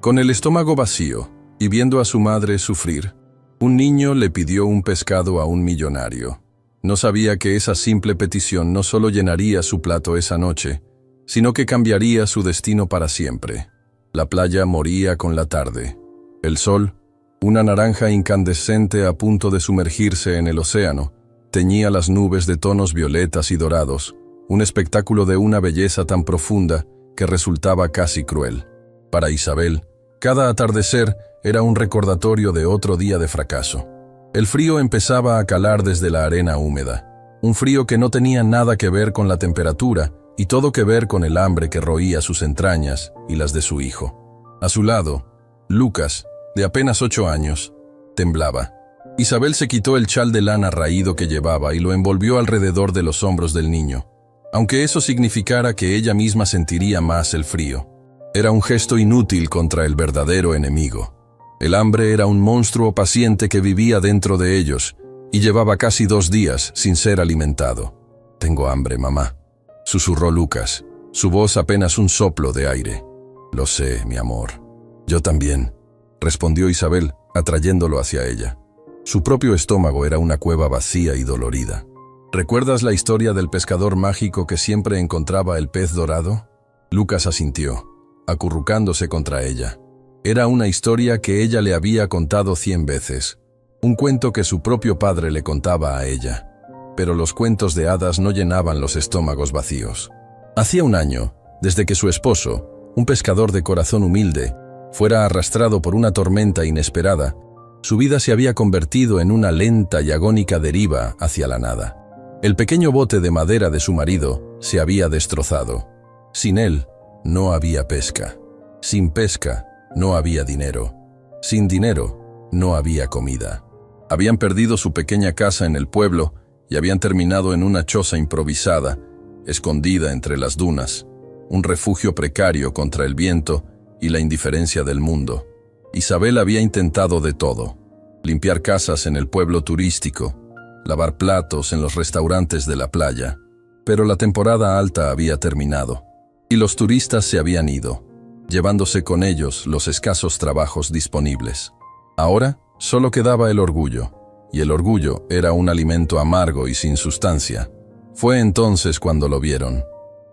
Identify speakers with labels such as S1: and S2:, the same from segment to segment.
S1: Con el estómago vacío y viendo a su madre sufrir, un niño le pidió un pescado a un millonario. No sabía que esa simple petición no solo llenaría su plato esa noche, sino que cambiaría su destino para siempre. La playa moría con la tarde. El sol, una naranja incandescente a punto de sumergirse en el océano, teñía las nubes de tonos violetas y dorados, un espectáculo de una belleza tan profunda que resultaba casi cruel. Para Isabel, cada atardecer era un recordatorio de otro día de fracaso. El frío empezaba a calar desde la arena húmeda, un frío que no tenía nada que ver con la temperatura y todo que ver con el hambre que roía sus entrañas y las de su hijo. A su lado, Lucas, de apenas 8 años, temblaba. Isabel se quitó el chal de lana raído que llevaba y lo envolvió alrededor de los hombros del niño, aunque eso significara que ella misma sentiría más el frío. Era un gesto inútil contra el verdadero enemigo. El hambre era un monstruo paciente que vivía dentro de ellos y llevaba casi 2 días sin ser alimentado. «Tengo hambre, mamá», susurró Lucas, su voz apenas un soplo de aire. «Lo sé, mi amor». «Yo también», respondió Isabel, atrayéndolo hacia ella. Su propio estómago era una cueva vacía y dolorida. «¿Recuerdas la historia del pescador mágico que siempre encontraba el pez dorado?» Lucas asintió, acurrucándose contra ella. Era una historia que ella le había contado 100 veces, un cuento que su propio padre le contaba a ella. Pero los cuentos de hadas no llenaban los estómagos vacíos. Hacía 1 año, desde que su esposo, un pescador de corazón humilde, fuera arrastrado por una tormenta inesperada, su vida se había convertido en una lenta y agónica deriva hacia la nada. El pequeño bote de madera de su marido se había destrozado. Sin él, no había pesca. Sin pesca, no había dinero. Sin dinero, no había comida. Habían perdido su pequeña casa en el pueblo y habían terminado en una choza improvisada, escondida entre las dunas, un refugio precario contra el viento y la indiferencia del mundo. Isabel había intentado de todo: limpiar casas en el pueblo turístico, lavar platos en los restaurantes de la playa, pero la temporada alta había terminado y los turistas se habían ido, llevándose con ellos los escasos trabajos disponibles. Ahora solo quedaba el orgullo, y el orgullo era un alimento amargo y sin sustancia. Fue entonces cuando lo vieron,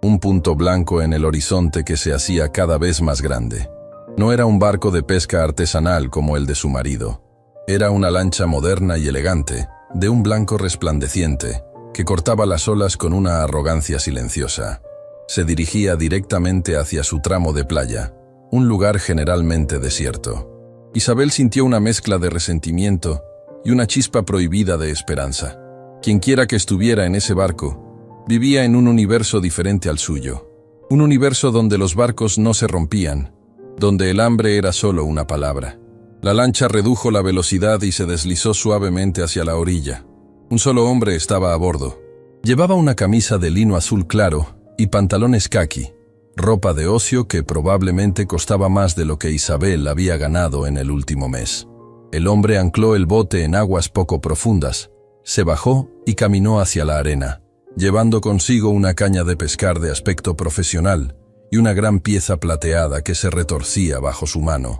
S1: un punto blanco en el horizonte que se hacía cada vez más grande. No era un barco de pesca artesanal como el de su marido. Era una lancha moderna y elegante, de un blanco resplandeciente, que cortaba las olas con una arrogancia silenciosa. Se dirigía directamente hacia su tramo de playa, un lugar generalmente desierto. Isabel sintió una mezcla de resentimiento y una chispa prohibida de esperanza. Quienquiera que estuviera en ese barco, vivía en un universo diferente al suyo. Un universo donde los barcos no se rompían, donde el hambre era solo una palabra. La lancha redujo la velocidad y se deslizó suavemente hacia la orilla. Un solo hombre estaba a bordo. Llevaba una camisa de lino azul claro y pantalones caqui, ropa de ocio que probablemente costaba más de lo que Isabel había ganado en el último mes. El hombre ancló el bote en aguas poco profundas, se bajó y caminó hacia la arena, llevando consigo una caña de pescar de aspecto profesional y una gran pieza plateada que se retorcía bajo su mano.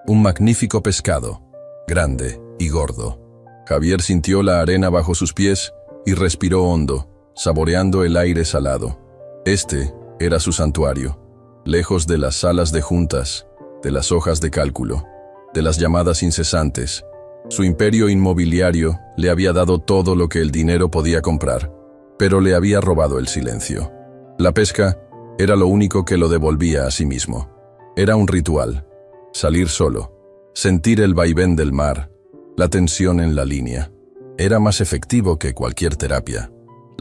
S1: Un magnífico pescado, grande y gordo. Javier sintió la arena bajo sus pies y respiró hondo, saboreando el aire salado. Este era su santuario, lejos de las salas de juntas, de las hojas de cálculo, de las llamadas incesantes. Su imperio inmobiliario le había dado todo lo que el dinero podía comprar, pero le había robado el silencio. La pesca era lo único que lo devolvía a sí mismo. Era un ritual. Salir solo, sentir el vaivén del mar, la tensión en la línea. Era más efectivo que cualquier terapia.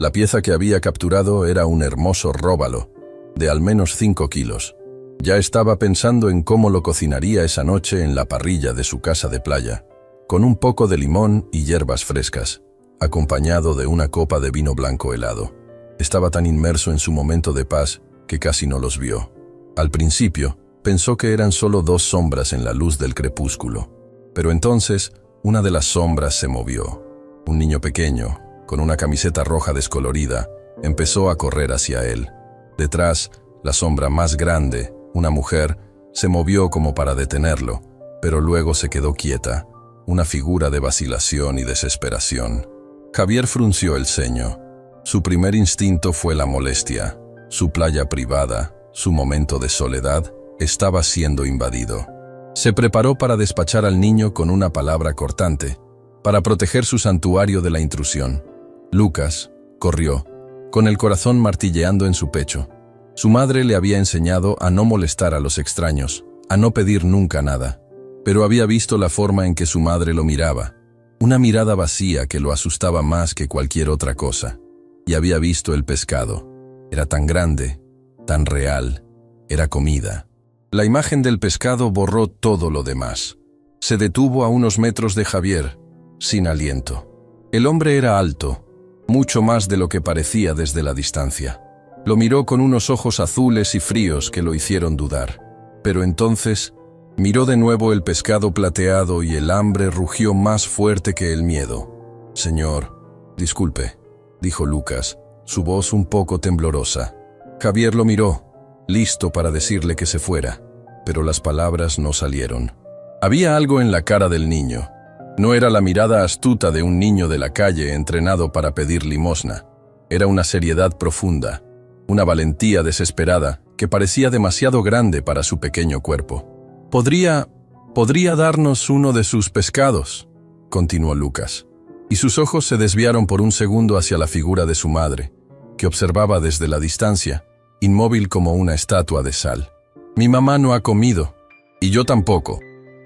S1: La pieza que había capturado era un hermoso róbalo, de al menos 5 kilos. Ya estaba pensando en cómo lo cocinaría esa noche en la parrilla de su casa de playa, con un poco de limón y hierbas frescas, acompañado de una copa de vino blanco helado. Estaba tan inmerso en su momento de paz que casi no los vio. Al principio, pensó que eran solo 2 sombras en la luz del crepúsculo. Pero entonces, una de las sombras se movió. Un niño pequeño, con una camiseta roja descolorida, empezó a correr hacia él. Detrás, la sombra más grande, una mujer, Se movió como para detenerlo, pero luego se quedó quieta, una figura de vacilación y desesperación. Javier frunció el ceño. Su primer instinto fue la molestia. Su playa privada, su momento de soledad, estaba siendo invadido. Se preparó para despachar al niño con una palabra cortante, para proteger su santuario de la intrusión. Lucas corrió, con el corazón martilleando en su pecho. Su madre le había enseñado a no molestar a los extraños, a no pedir nunca nada. Pero había visto la forma en que su madre lo miraba, una mirada vacía que lo asustaba más que cualquier otra cosa. Y había visto el pescado. Era tan grande, tan real, era comida. La imagen del pescado borró todo lo demás. Se detuvo a unos metros de Javier, sin aliento. El hombre era alto, mucho más de lo que parecía desde la distancia. Lo miró con unos ojos azules y fríos que lo hicieron dudar. Pero entonces miró de nuevo el pescado plateado y el hambre rugió más fuerte que el miedo. «Señor, disculpe», dijo Lucas, su voz un poco temblorosa. Javier lo miró, listo para decirle que se fuera, pero las palabras no salieron. Había algo en la cara del niño. No era la mirada astuta de un niño de la calle entrenado para pedir limosna. Era una seriedad profunda, una valentía desesperada que parecía demasiado grande para su pequeño cuerpo. «¿Podría darnos uno de sus pescados?», continuó Lucas, y sus ojos se desviaron por un segundo hacia la figura de su madre, que observaba desde la distancia, inmóvil como una estatua de sal. «Mi mamá no ha comido, y yo tampoco».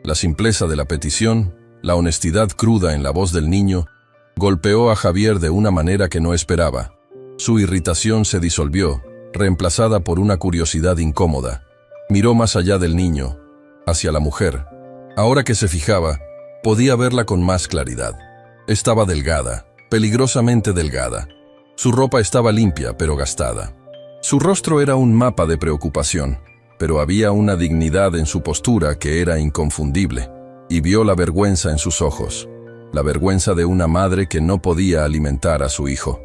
S1: La simpleza de la petición, la honestidad cruda en la voz del niño, golpeó a Javier de una manera que no esperaba. Su irritación se disolvió, reemplazada por una curiosidad incómoda. Miró más allá del niño, hacia la mujer. Ahora que se fijaba, podía verla con más claridad. Estaba delgada, peligrosamente delgada. Su ropa estaba limpia, pero gastada. Su rostro era un mapa de preocupación, pero había una dignidad en su postura que era inconfundible, y vio la vergüenza en sus ojos, la vergüenza de una madre que no podía alimentar a su hijo.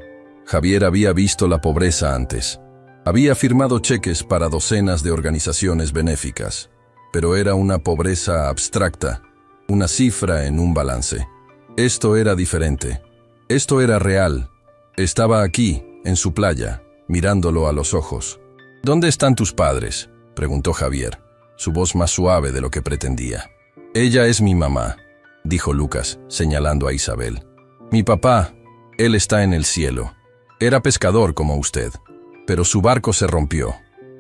S1: Javier había visto la pobreza antes. Había firmado cheques para docenas de organizaciones benéficas, pero era una pobreza abstracta, una cifra en un balance. Esto era diferente. Esto era real. Estaba aquí, en su playa, mirándolo a los ojos. «¿Dónde están tus padres?», preguntó Javier, su voz más suave de lo que pretendía. «Ella es mi mamá», dijo Lucas, señalando a Isabel. «Mi papá, él está en el cielo. Era pescador como usted, pero su barco se rompió».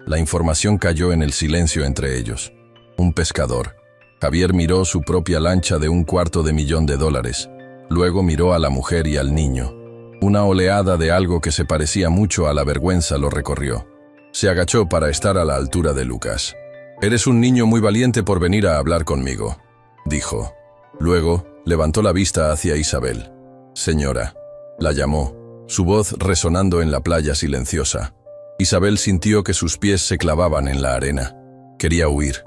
S1: La información cayó en el silencio entre ellos. Un pescador. Javier miró su propia lancha de $250,000. Luego miró a la mujer y al niño. Una oleada de algo que se parecía mucho a la vergüenza lo recorrió. Se agachó para estar a la altura de Lucas. «Eres un niño muy valiente por venir a hablar conmigo», dijo. Luego levantó la vista hacia Isabel. «Señora», la llamó, su voz resonando en la playa silenciosa. Isabel sintió que sus pies se clavaban en la arena. Quería huir,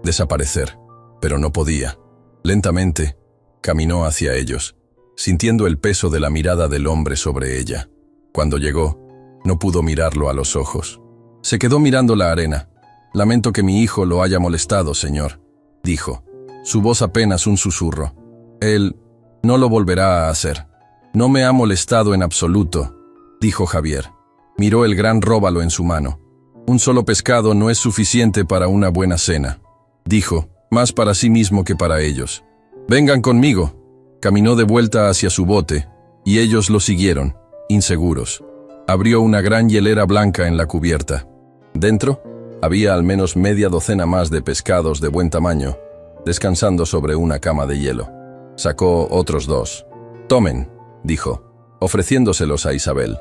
S1: desaparecer, pero no podía. Lentamente, caminó hacia ellos, sintiendo el peso de la mirada del hombre sobre ella. Cuando llegó, no pudo mirarlo a los ojos. Se quedó mirando la arena. «Lamento que mi hijo lo haya molestado, señor», dijo, su voz apenas un susurro. «Él no lo volverá a hacer». «No me ha molestado en absoluto», dijo Javier. Miró el gran róbalo en su mano. «Un solo pescado no es suficiente para una buena cena», dijo, más para sí mismo que para ellos. «Vengan conmigo». Caminó de vuelta hacia su bote, y ellos lo siguieron, inseguros. Abrió una gran hielera blanca en la cubierta. Dentro, había al menos media docena más de pescados de buen tamaño, descansando sobre una cama de hielo. Sacó otros 2. «Tomen», dijo, ofreciéndoselos a Isabel.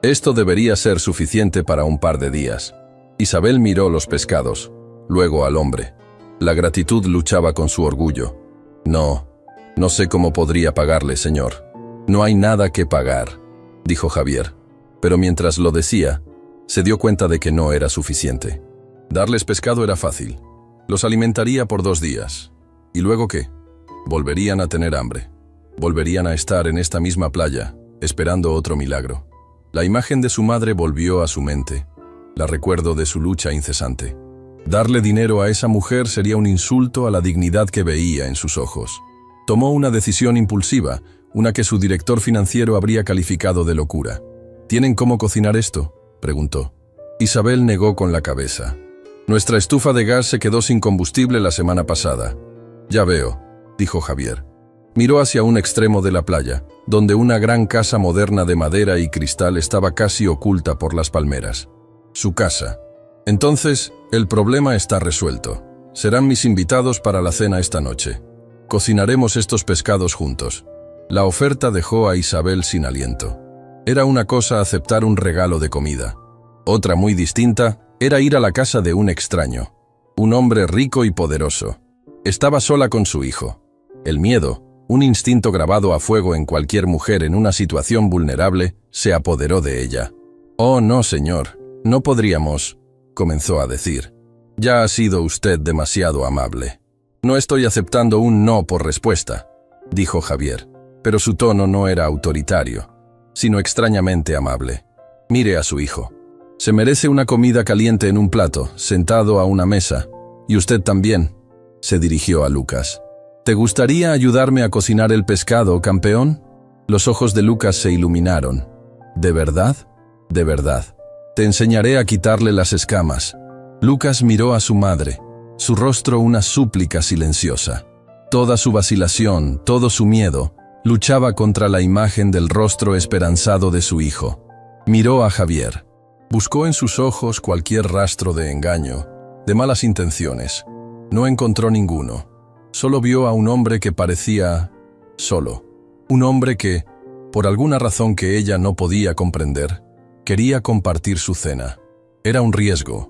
S1: «Esto debería ser suficiente para un par de días». Isabel miró los pescados, luego al hombre. La gratitud luchaba con su orgullo. No sé cómo podría pagarle, señor». «No hay nada que pagar», dijo Javier. Pero mientras lo decía, se dio cuenta de que no era suficiente. Darles pescado era fácil. Los alimentaría por 2 días. ¿Y luego qué? Volverían a tener hambre. Volverían a estar en esta misma playa, esperando otro milagro. La imagen de su madre volvió a su mente. La recuerdo de su lucha incesante. Darle dinero a esa mujer sería un insulto a la dignidad que veía en sus ojos. Tomó una decisión impulsiva, una que su director financiero habría calificado de locura. ¿Tienen cómo cocinar esto?, preguntó. Isabel negó con la cabeza. Nuestra estufa de gas se quedó sin combustible la semana pasada. Ya veo, dijo Javier. Miró hacia un extremo de la playa, donde una gran casa moderna de madera y cristal estaba casi oculta por las palmeras. Su casa. Entonces, el problema está resuelto. Serán mis invitados para la cena esta noche. Cocinaremos estos pescados juntos. La oferta dejó a Isabel sin aliento. Era una cosa aceptar un regalo de comida. Otra muy distinta era ir a la casa de un extraño. Un hombre rico y poderoso. Estaba sola con su hijo. El miedo, un instinto grabado a fuego en cualquier mujer en una situación vulnerable, se apoderó de ella. «Oh, no, señor, no podríamos», comenzó a decir. «Ya ha sido usted demasiado amable». «No estoy aceptando un no por respuesta», dijo Javier, pero su tono no era autoritario, sino extrañamente amable. «Mire a su hijo. Se merece una comida caliente en un plato, sentado a una mesa. Y usted también», se dirigió a Lucas. «¿Te gustaría ayudarme a cocinar el pescado, campeón?» Los ojos de Lucas se iluminaron. «¿De verdad?» «De verdad. Te enseñaré a quitarle las escamas». Lucas miró a su madre, su rostro una súplica silenciosa. Toda su vacilación, todo su miedo, luchaba contra la imagen del rostro esperanzado de su hijo. Miró a Javier. Buscó en sus ojos cualquier rastro de engaño, de malas intenciones. No encontró ninguno. Solo vio a un hombre que parecía solo. Un hombre que, por alguna razón que ella no podía comprender, quería compartir su cena. Era un riesgo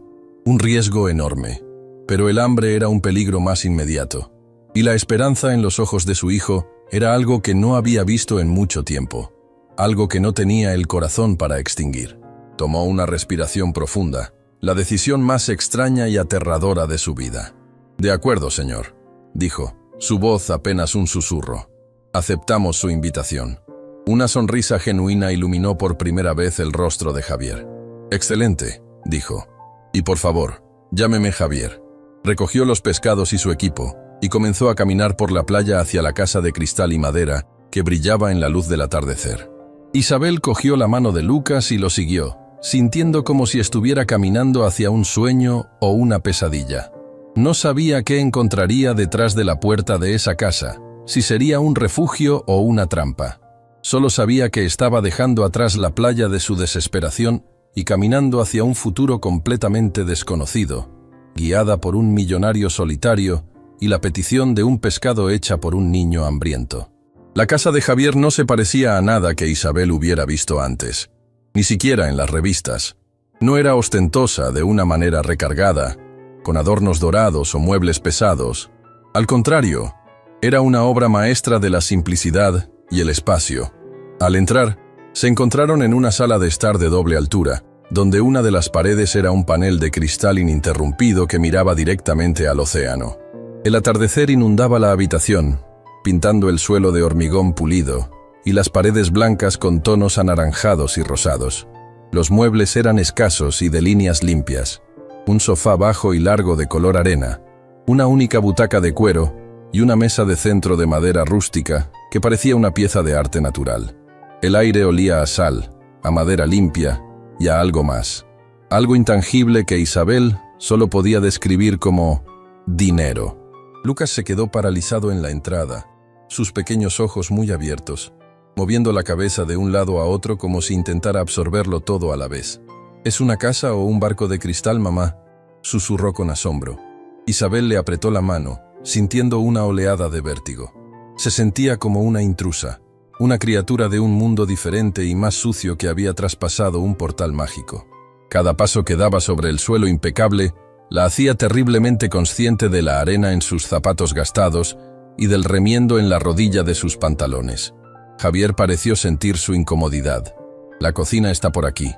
S1: enorme. Pero el hambre era un peligro más inmediato. Y la esperanza en los ojos de su hijo era algo que no había visto en mucho tiempo. Algo que no tenía el corazón para extinguir. Tomó una respiración profunda, la decisión más extraña y aterradora de su vida. «De acuerdo, señor», dijo, su voz apenas un susurro. «Aceptamos su invitación». Una sonrisa genuina iluminó por primera vez el rostro de Javier. «Excelente», dijo. «Y por favor, llámeme Javier». Recogió los pescados y su equipo, y comenzó a caminar por la playa hacia la casa de cristal y madera que brillaba en la luz del atardecer. Isabel cogió la mano de Lucas y lo siguió, sintiendo como si estuviera caminando hacia un sueño o una pesadilla. No sabía qué encontraría detrás de la puerta de esa casa, si sería un refugio o una trampa. Solo sabía que estaba dejando atrás la playa de su desesperación y caminando hacia un futuro completamente desconocido, guiada por un millonario solitario y la petición de un pescado hecha por un niño hambriento. La casa de Javier no se parecía a nada que Isabel hubiera visto antes, ni siquiera en las revistas. No era ostentosa de una manera recargada, con adornos dorados o muebles pesados. Al contrario, era una obra maestra de la simplicidad y el espacio. Al entrar, se encontraron en una sala de estar de doble altura, donde una de las paredes era un panel de cristal ininterrumpido que miraba directamente al océano. El atardecer inundaba la habitación, pintando el suelo de hormigón pulido y las paredes blancas con tonos anaranjados y rosados. Los muebles eran escasos y de líneas limpias. Un sofá bajo y largo de color arena, una única butaca de cuero y una mesa de centro de madera rústica que parecía una pieza de arte natural. El aire olía a sal, a madera limpia y a algo más. Algo intangible que Isabel solo podía describir como dinero. Lucas se quedó paralizado en la entrada, sus pequeños ojos muy abiertos, moviendo la cabeza de un lado a otro como si intentara absorberlo todo a la vez. «¿Es una casa o un barco de cristal, mamá?», susurró con asombro. Isabel le apretó la mano, sintiendo una oleada de vértigo. Se sentía como una intrusa, una criatura de un mundo diferente y más sucio que había traspasado un portal mágico. Cada paso que daba sobre el suelo impecable la hacía terriblemente consciente de la arena en sus zapatos gastados y del remiendo en la rodilla de sus pantalones. Javier pareció sentir su incomodidad. «La cocina está por aquí»,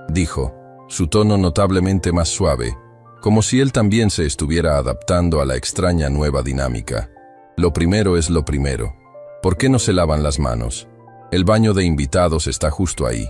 S1: dijo, su tono notablemente más suave, como si él también se estuviera adaptando a la extraña nueva dinámica. «Lo primero es lo primero. ¿Por qué no se lavan las manos? El baño de invitados está justo ahí».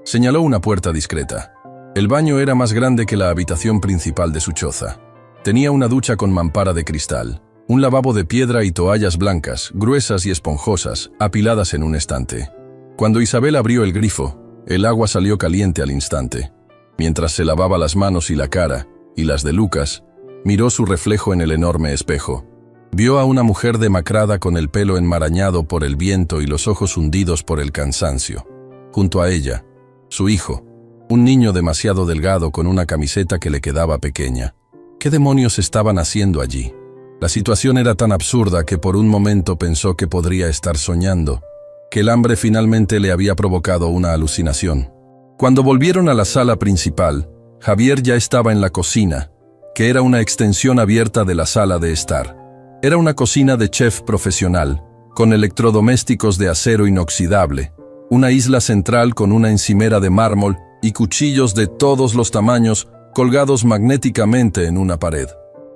S1: Señaló una puerta discreta. El baño era más grande que la habitación principal de su choza. Tenía una ducha con mampara de cristal, un lavabo de piedra y toallas blancas, gruesas y esponjosas, apiladas en un estante. Cuando Isabel abrió el grifo, el agua salió caliente al instante. Mientras se lavaba las manos y la cara, y las de Lucas, miró su reflejo en el enorme espejo. Vio a una mujer demacrada con el pelo enmarañado por el viento y los ojos hundidos por el cansancio. Junto a ella, su hijo, un niño demasiado delgado con una camiseta que le quedaba pequeña. ¿Qué demonios estaban haciendo allí? La situación era tan absurda que por un momento pensó que podría estar soñando, que el hambre finalmente le había provocado una alucinación. Cuando volvieron a la sala principal, Javier ya estaba en la cocina, que era una extensión abierta de la sala de estar. Era una cocina de chef profesional, con electrodomésticos de acero inoxidable, una isla central con una encimera de mármol y cuchillos de todos los tamaños colgados magnéticamente en una pared.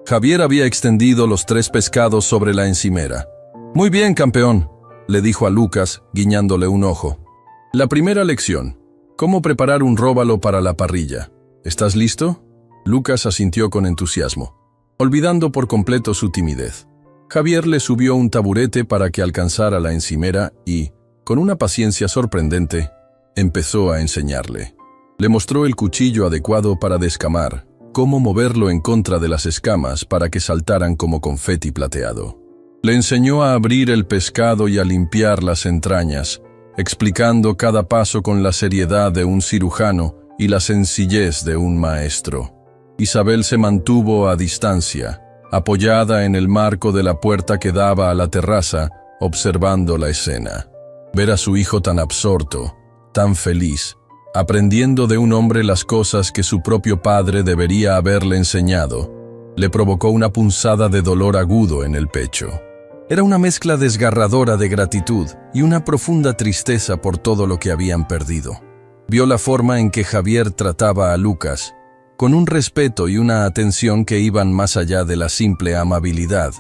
S1: Javier había extendido los 3 pescados sobre la encimera. «Muy bien, campeón», le dijo a Lucas, guiñándole un ojo. «La primera lección. ¿Cómo preparar un róbalo para la parrilla? ¿Estás listo?» Lucas asintió con entusiasmo, olvidando por completo su timidez. Javier le subió un taburete para que alcanzara la encimera y, con una paciencia sorprendente, empezó a enseñarle. Le mostró el cuchillo adecuado para descamar, cómo moverlo en contra de las escamas para que saltaran como confeti plateado. Le enseñó a abrir el pescado y a limpiar las entrañas, explicando cada paso con la seriedad de un cirujano y la sencillez de un maestro. Isabel se mantuvo a distancia, apoyada en el marco de la puerta que daba a la terraza, observando la escena. Ver a su hijo tan absorto, tan feliz, aprendiendo de un hombre las cosas que su propio padre debería haberle enseñado, le provocó una punzada de dolor agudo en el pecho. Era una mezcla desgarradora de gratitud y una profunda tristeza por todo lo que habían perdido. Vio la forma en que Javier trataba a Lucas, con un respeto y una atención que iban más allá de la simple amabilidad.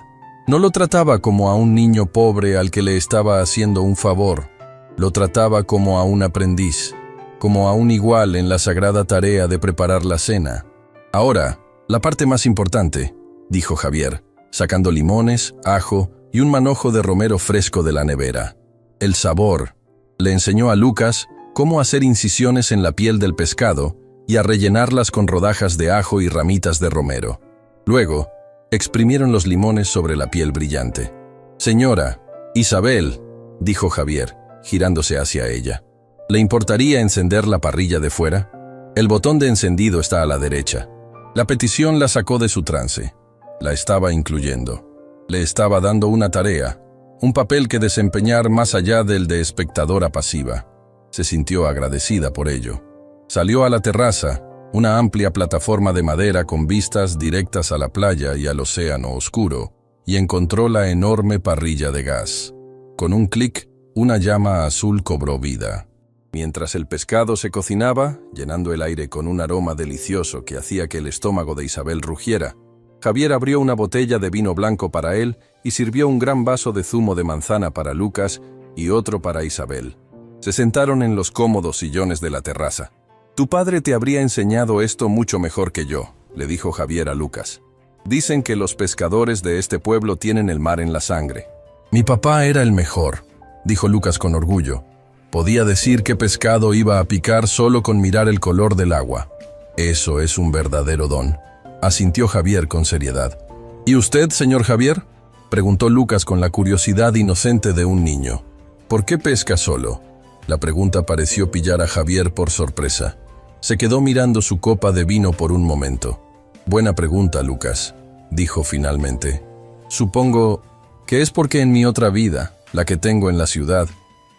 S1: No lo trataba como a un niño pobre al que le estaba haciendo un favor, lo trataba como a un aprendiz, como a un igual en la sagrada tarea de preparar la cena. «Ahora, la parte más importante», dijo Javier, sacando limones, ajo y un manojo de romero fresco de la nevera. «El sabor». Le enseñó a Lucas cómo hacer incisiones en la piel del pescado y a rellenarlas con rodajas de ajo y ramitas de romero. Luego, exprimieron los limones sobre la piel brillante. «Señora, Isabel», dijo Javier, girándose hacia ella, «¿le importaría encender la parrilla de fuera? El botón de encendido está a la derecha». La petición la sacó de su trance. La estaba incluyendo. Le estaba dando una tarea, un papel que desempeñar más allá del de espectadora pasiva. Se sintió agradecida por ello. Salió a la terraza, una amplia plataforma de madera con vistas directas a la playa y al océano oscuro, y encontró la enorme parrilla de gas. Con un clic, una llama azul cobró vida. Mientras el pescado se cocinaba, llenando el aire con un aroma delicioso que hacía que el estómago de Isabel rugiera, Javier abrió una botella de vino blanco para él y sirvió un gran vaso de zumo de manzana para Lucas y otro para Isabel. Se sentaron en los cómodos sillones de la terraza. «Tu padre te habría enseñado esto mucho mejor que yo», le dijo Javier a Lucas. «Dicen que los pescadores de este pueblo tienen el mar en la sangre». «Mi papá era el mejor», dijo Lucas con orgullo. «Podía decir qué pescado iba a picar solo con mirar el color del agua. Eso es un verdadero don», asintió Javier con seriedad. «¿Y usted, señor Javier?», preguntó Lucas con la curiosidad inocente de un niño. «¿Por qué pesca solo?». La pregunta pareció pillar a Javier por sorpresa. Se quedó mirando su copa de vino por un momento. «Buena pregunta, Lucas», dijo finalmente. «Supongo que es porque en mi otra vida, la que tengo en la ciudad,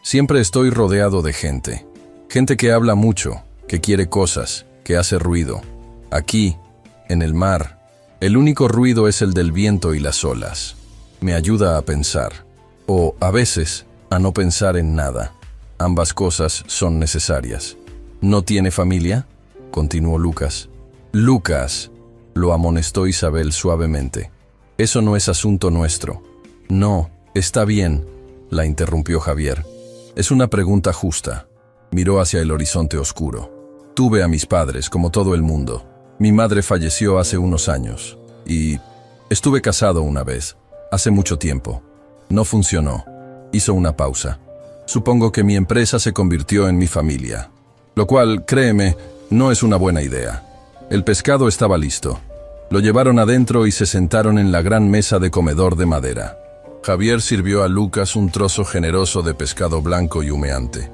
S1: siempre estoy rodeado de gente. Gente que habla mucho, que quiere cosas, que hace ruido. Aquí, en el mar, el único ruido es el del viento y las olas. Me ayuda a pensar, o, a veces, a no pensar en nada. Ambas cosas son necesarias». «¿No tiene familia?», continuó Lucas. «Lucas», lo amonestó Isabel suavemente. «Eso no es asunto nuestro». «No, está bien», la interrumpió Javier. «Es una pregunta justa». Miró hacia el horizonte oscuro. «Tuve a mis padres, como todo el mundo. Mi madre falleció hace unos años. Y estuve casado una vez, hace mucho tiempo. No funcionó. Hizo una pausa. Supongo que mi empresa se convirtió en mi familia. Lo cual, créeme, no es una buena idea. El pescado estaba listo. Lo llevaron adentro y se sentaron en la gran mesa de comedor de madera. Javier sirvió a Lucas un trozo generoso de pescado blanco y humeante,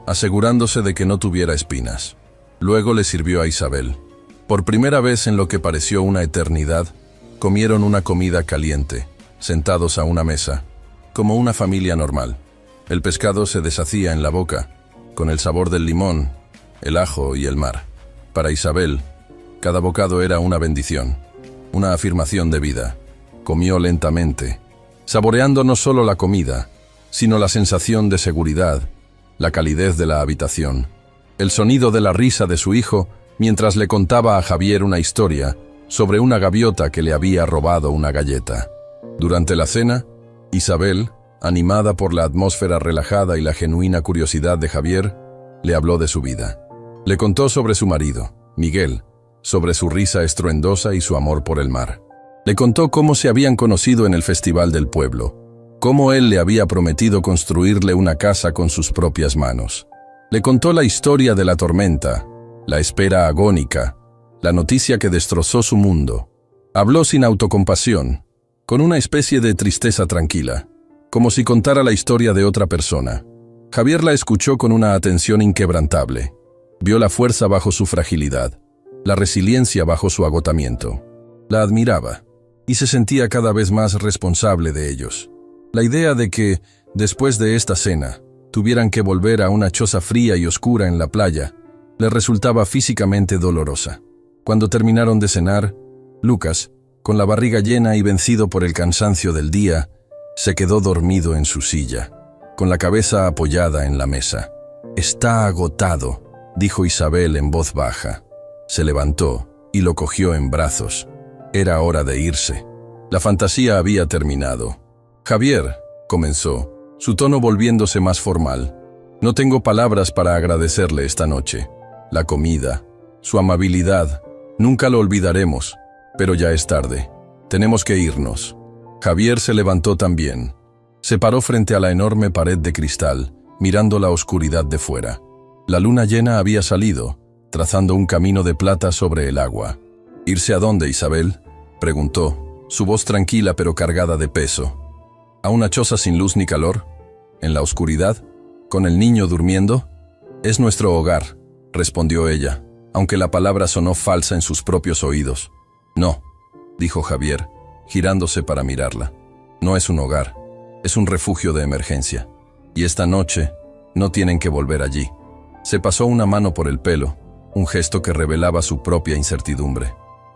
S1: asegurándose de que no tuviera espinas. Luego le sirvió a Isabel. Por primera vez en lo que pareció una eternidad, comieron una comida caliente, sentados a una mesa, como una familia normal. El pescado se deshacía en la boca, con el sabor del limón, el ajo y el mar. Para Isabel, cada bocado era una bendición, una afirmación de vida. Comió lentamente, saboreando no solo la comida, sino la sensación de seguridad, la calidez de la habitación, el sonido de la risa de su hijo mientras le contaba a Javier una historia sobre una gaviota que le había robado una galleta. Durante la cena, Isabel, animada por la atmósfera relajada y la genuina curiosidad de Javier, le habló de su vida. Le contó sobre su marido, Miguel, sobre su risa estruendosa y su amor por el mar. Le contó cómo se habían conocido en el festival del pueblo, cómo él le había prometido construirle una casa con sus propias manos. Le contó la historia de la tormenta, la espera agónica, la noticia que destrozó su mundo. Habló sin autocompasión, con una especie de tristeza tranquila, como si contara la historia de otra persona. Javier la escuchó con una atención inquebrantable. Vio la fuerza bajo su fragilidad, la resiliencia bajo su agotamiento. La admiraba, y se sentía cada vez más responsable de ellos. La idea de que, después de esta cena, tuvieran que volver a una choza fría y oscura en la playa, le resultaba físicamente dolorosa. Cuando terminaron de cenar, Lucas, con la barriga llena y vencido por el cansancio del día, se quedó dormido en su silla, con la cabeza apoyada en la mesa. «Está agotado», dijo Isabel en voz baja. Se levantó y lo cogió en brazos. Era hora de irse. La fantasía había terminado. «Javier», comenzó, su tono volviéndose más formal, «no tengo palabras para agradecerle esta noche. La comida, su amabilidad, nunca lo olvidaremos, pero ya es tarde. Tenemos que irnos». Javier se levantó también. Se paró frente a la enorme pared de cristal, mirando la oscuridad de fuera. La luna llena había salido, trazando un camino de plata sobre el agua. «¿Irse a dónde, Isabel?», preguntó, su voz tranquila pero cargada de peso. «¿A una choza sin luz ni calor? ¿En la oscuridad? ¿Con el niño durmiendo?» «Es nuestro hogar», respondió ella, aunque la palabra sonó falsa en sus propios oídos. «No», dijo Javier, girándose para mirarla. «No es un hogar, es un refugio de emergencia. Y esta noche no tienen que volver allí». Se pasó una mano por el pelo, un gesto que revelaba su propia incertidumbre.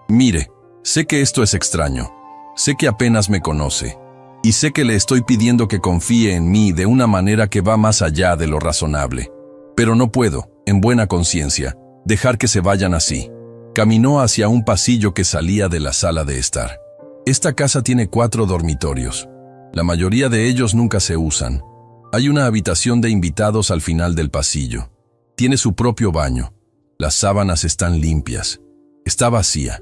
S1: «Mire, sé que esto es extraño, sé que apenas me conoce, y sé que le estoy pidiendo que confíe en mí de una manera que va más allá de lo razonable. Pero no puedo, en buena conciencia, dejar que se vayan así». Caminó hacia un pasillo que salía de la sala de estar. Esta casa tiene 4 dormitorios. La mayoría de ellos nunca se usan. Hay una habitación de invitados al final del pasillo. Tiene su propio baño. Las sábanas están limpias. Está vacía.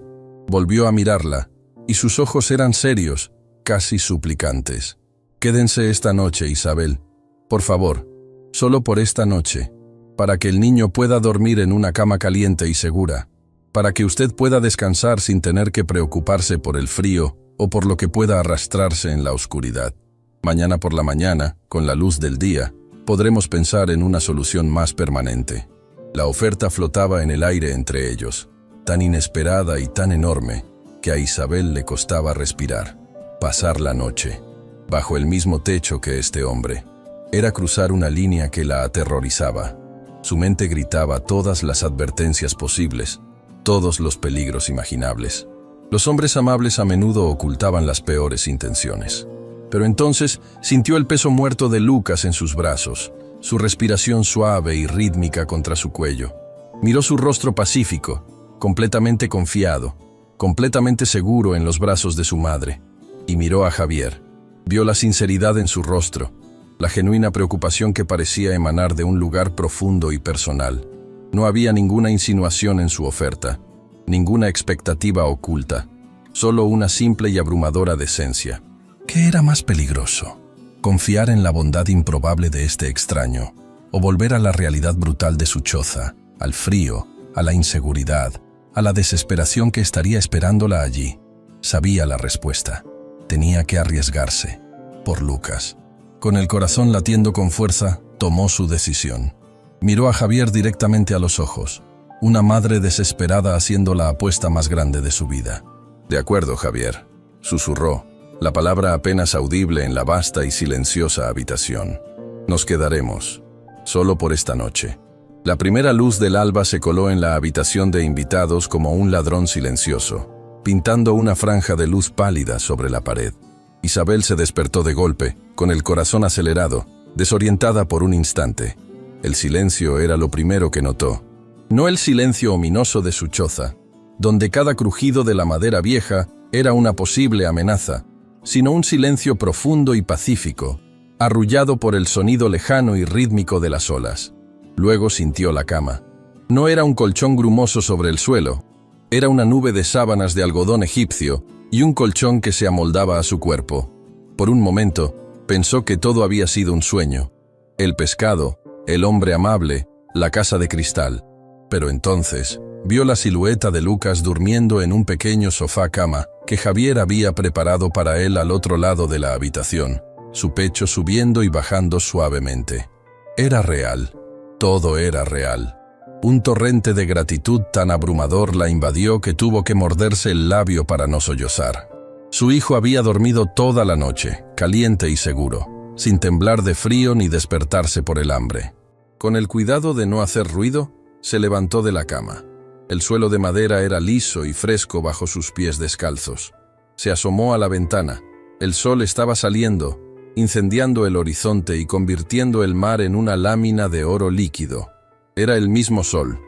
S1: Volvió a mirarla, y sus ojos eran serios, casi suplicantes. «Quédense esta noche, Isabel. Por favor, solo por esta noche, para que el niño pueda dormir en una cama caliente y segura, para que usted pueda descansar sin tener que preocuparse por el frío o por lo que pueda arrastrarse en la oscuridad. Mañana por la mañana, con la luz del día, podremos pensar en una solución más permanente». La oferta flotaba en el aire entre ellos, tan inesperada y tan enorme, que a Isabel le costaba respirar. Pasar la noche, bajo el mismo techo que este hombre, era cruzar una línea que la aterrorizaba. Su mente gritaba todas las advertencias posibles, todos los peligros imaginables. Los hombres amables a menudo ocultaban las peores intenciones. Pero entonces sintió el peso muerto de Lucas en sus brazos, su respiración suave y rítmica contra su cuello. Miró su rostro pacífico, completamente confiado, completamente seguro en los brazos de su madre, y miró a Javier. Vio la sinceridad en su rostro, la genuina preocupación que parecía emanar de un lugar profundo y personal. No había ninguna insinuación en su oferta, ninguna expectativa oculta. solo una simple y abrumadora decencia. ¿Qué era más peligroso? ¿Confiar en la bondad improbable de este extraño, o volver a la realidad brutal de su choza, al frío, a la inseguridad, a la desesperación que estaría esperándola allí? Sabía la respuesta. Tenía que arriesgarse. Por Lucas. Con el corazón latiendo con fuerza, tomó su decisión. Miró a Javier directamente a los ojos. Una madre desesperada haciendo la apuesta más grande de su vida. «De acuerdo, Javier», susurró, la palabra apenas audible en la vasta y silenciosa habitación. «Nos quedaremos, solo por esta noche». La primera luz del alba se coló en la habitación de invitados como un ladrón silencioso, pintando una franja de luz pálida sobre la pared. Isabel se despertó de golpe, con el corazón acelerado, desorientada por un instante. El silencio era lo primero que notó. No el silencio ominoso de su choza, donde cada crujido de la madera vieja era una posible amenaza, sino un silencio profundo y pacífico, arrullado por el sonido lejano y rítmico de las olas. Luego sintió la cama. No era un colchón grumoso sobre el suelo, era una nube de sábanas de algodón egipcio y un colchón que se amoldaba a su cuerpo. Por un momento, pensó que todo había sido un sueño. El pescado, el hombre amable, la casa de cristal. Pero entonces, vio la silueta de Lucas durmiendo en un pequeño sofá-cama que Javier había preparado para él al otro lado de la habitación, su pecho subiendo y bajando suavemente. Era real. Todo era real. Un torrente de gratitud tan abrumador la invadió que tuvo que morderse el labio para no sollozar. Su hijo había dormido toda la noche, caliente y seguro, sin temblar de frío ni despertarse por el hambre. Con el cuidado de no hacer ruido, se levantó de la cama. El suelo de madera era liso y fresco bajo sus pies descalzos. Se asomó a la ventana. El sol estaba saliendo, incendiando el horizonte y convirtiendo el mar en una lámina de oro líquido. Era el mismo sol,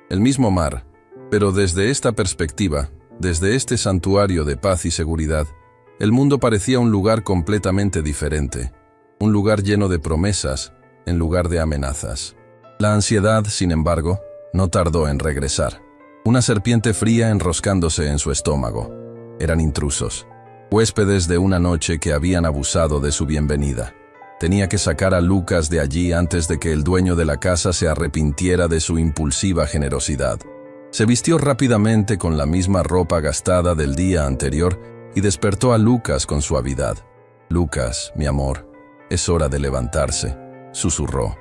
S1: el mismo mar, pero desde esta perspectiva, desde este santuario de paz y seguridad, el mundo parecía un lugar completamente diferente, un lugar lleno de promesas en lugar de amenazas. La ansiedad, sin embargo, no tardó en regresar. Una serpiente fría enroscándose en su estómago. Eran intrusos, huéspedes de una noche que habían abusado de su bienvenida. Tenía que sacar a Lucas de allí antes de que el dueño de la casa se arrepintiera de su impulsiva generosidad. Se vistió rápidamente con la misma ropa gastada del día anterior y despertó a Lucas con suavidad. «Lucas, mi amor, es hora de levantarse», susurró.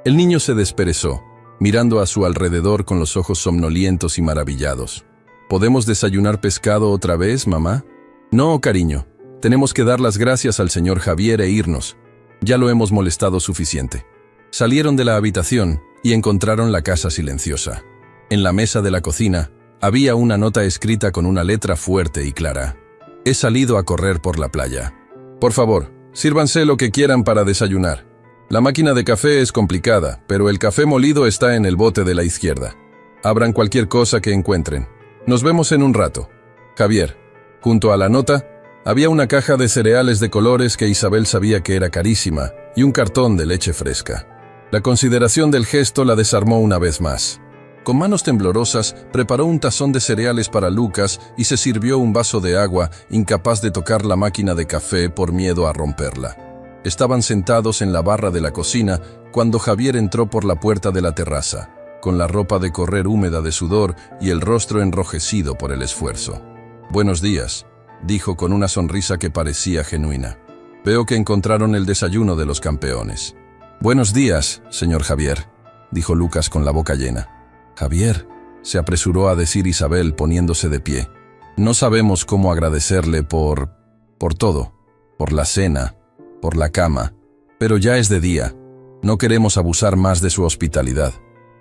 S1: El niño se desperezó, mirando a su alrededor con los ojos somnolientos y maravillados. «¿Podemos desayunar pescado otra vez, mamá?» «No, cariño. Tenemos que dar las gracias al señor Javier e irnos. Ya lo hemos molestado suficiente». Salieron de la habitación y encontraron la casa silenciosa. En la mesa de la cocina había una nota escrita con una letra fuerte y clara. «He salido a correr por la playa. Por favor, sírvanse lo que quieran para desayunar. La máquina de café es complicada, pero el café molido está en el bote de la izquierda. Abran cualquier cosa que encuentren. Nos vemos en un rato. Javier». Junto a la nota, había una caja de cereales de colores que Isabel sabía que era carísima y un cartón de leche fresca. La consideración del gesto la desarmó una vez más. Con manos temblorosas, preparó un tazón de cereales para Lucas y se sirvió un vaso de agua, incapaz de tocar la máquina de café por miedo a romperla. Estaban sentados en la barra de la cocina cuando Javier entró por la puerta de la terraza, con la ropa de correr húmeda de sudor y el rostro enrojecido por el esfuerzo. «Buenos días», dijo con una sonrisa que parecía genuina. «Veo que encontraron el desayuno de los campeones». «Buenos días, señor Javier», dijo Lucas con la boca llena. «Javier», se apresuró a decir Isabel poniéndose de pie. «No sabemos cómo agradecerle por todo, por la cena, por la cama, pero ya es de día. No queremos abusar más de su hospitalidad.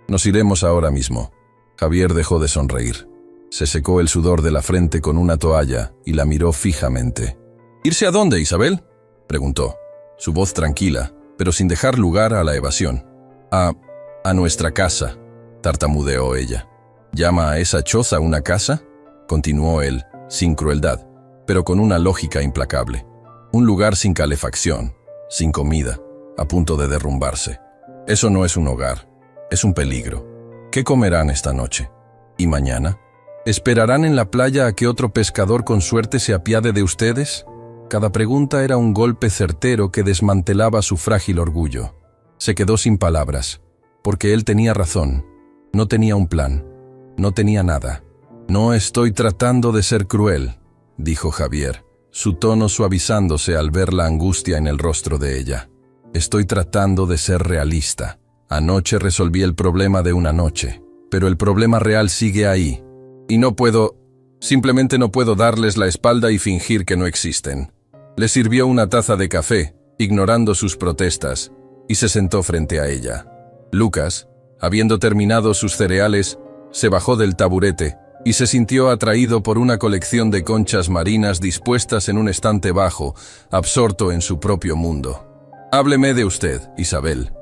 S1: Nos iremos ahora mismo». Javier dejó de sonreír. Se secó el sudor de la frente con una toalla y la miró fijamente. «¿Irse a dónde, Isabel?», preguntó, su voz tranquila, pero sin dejar lugar a la evasión. A nuestra casa», tartamudeó ella. «¿Llama a esa choza una casa?», continuó él, sin crueldad, pero con una lógica implacable. «Un lugar sin calefacción, sin comida, a punto de derrumbarse. Eso no es un hogar, es un peligro. ¿Qué comerán esta noche? ¿Y mañana? ¿Esperarán en la playa a que otro pescador con suerte se apiade de ustedes? Cada pregunta era un golpe certero que desmantelaba su frágil orgullo. Se quedó sin palabras, porque él tenía razón. No tenía un plan. No tenía nada. «No estoy tratando de ser cruel», dijo Javier, su tono suavizándose al ver la angustia en el rostro de ella. «Estoy tratando de ser realista. Anoche resolví el problema de una noche, pero el problema real sigue ahí. Y simplemente no puedo darles la espalda y fingir que no existen». Le sirvió una taza de café, ignorando sus protestas, y se sentó frente a ella. Lucas, habiendo terminado sus cereales, se bajó del taburete y se sintió atraído por una colección de conchas marinas dispuestas en un estante bajo, absorto en su propio mundo. «Hábleme de usted, Isabel»,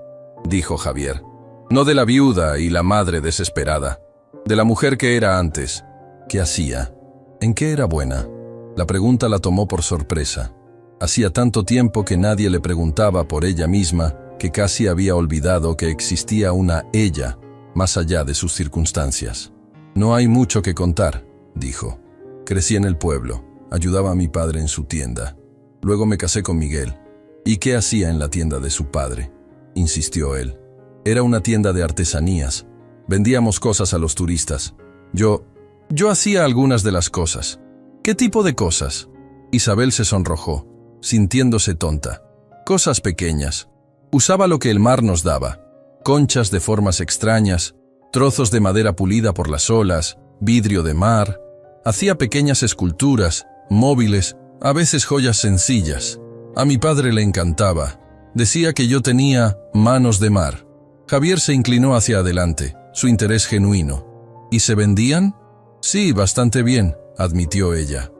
S1: dijo Javier. «No de la viuda y la madre desesperada. De la mujer que era antes. ¿Qué hacía? ¿En qué era buena?». La pregunta la tomó por sorpresa. Hacía tanto tiempo que nadie le preguntaba por ella misma que casi había olvidado que existía una ella más allá de sus circunstancias. «No hay mucho que contar», dijo. «Crecí en el pueblo, ayudaba a mi padre en su tienda. Luego me casé con Miguel». «¿Y qué hacía en la tienda de su padre?», insistió él. «Era una tienda de artesanías. Vendíamos cosas a los turistas. Yo hacía algunas de las cosas». «¿Qué tipo de cosas?». Isabel se sonrojó, sintiéndose tonta. «Cosas pequeñas. Usaba lo que el mar nos daba. Conchas de formas extrañas, trozos de madera pulida por las olas, vidrio de mar. Hacía pequeñas esculturas, móviles, a veces joyas sencillas. A mi padre le encantaba. Decía que yo tenía manos de mar». Javier se inclinó hacia adelante, su interés genuino. «¿Y se vendían?». «Sí, bastante bien», admitió ella.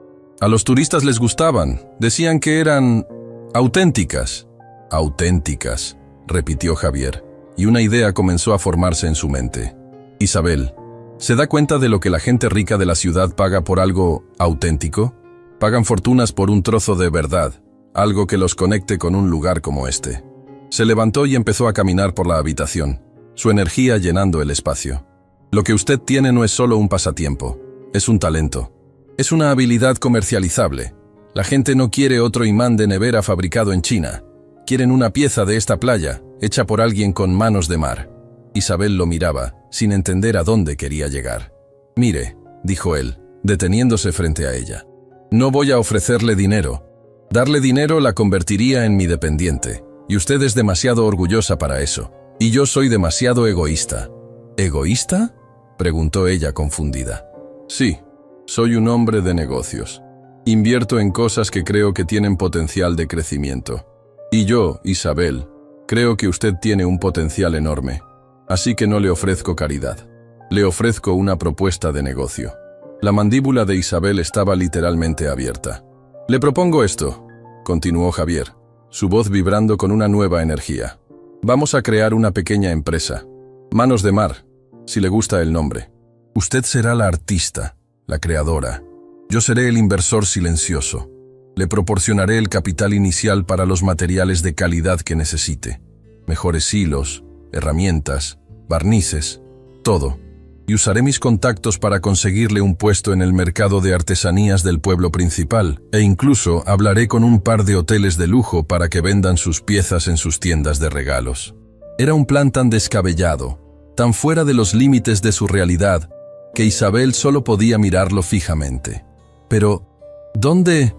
S1: «A los turistas les gustaban. Decían que eran auténticas». «Auténticas», repitió Javier, y una idea comenzó a formarse en su mente. «Isabel, ¿se da cuenta de lo que la gente rica de la ciudad paga por algo auténtico? Pagan fortunas por un trozo de verdad, algo que los conecte con un lugar como este». Se levantó y empezó a caminar por la habitación, su energía llenando el espacio. «Lo que usted tiene no es solo un pasatiempo, es un talento. Es una habilidad comercializable. La gente no quiere otro imán de nevera fabricado en China. Quieren una pieza de esta playa, hecha por alguien con manos de mar». Isabel lo miraba, sin entender a dónde quería llegar. «Mire», dijo él, deteniéndose frente a ella. «No voy a ofrecerle dinero. Darle dinero la convertiría en mi dependiente, y usted es demasiado orgullosa para eso. Y yo soy demasiado egoísta». «¿Egoísta?», preguntó ella confundida. «Sí, soy un hombre de negocios. Invierto en cosas que creo que tienen potencial de crecimiento. Y yo, Isabel, creo que usted tiene un potencial enorme. Así que no le ofrezco caridad. Le ofrezco una propuesta de negocio». La mandíbula de Isabel estaba literalmente abierta. «Le propongo esto», continuó Javier, su voz vibrando con una nueva energía. «Vamos a crear una pequeña empresa. Manos de Mar, si le gusta el nombre. Usted será la artista, la creadora. Yo seré el inversor silencioso. Le proporcionaré el capital inicial para los materiales de calidad que necesite. Mejores hilos, herramientas, barnices, todo. Y usaré mis contactos para conseguirle un puesto en el mercado de artesanías del pueblo principal, e incluso hablaré con un par de hoteles de lujo para que vendan sus piezas en sus tiendas de regalos». Era un plan tan descabellado, tan fuera de los límites de su realidad, que Isabel solo podía mirarlo fijamente. «Pero, ¿dónde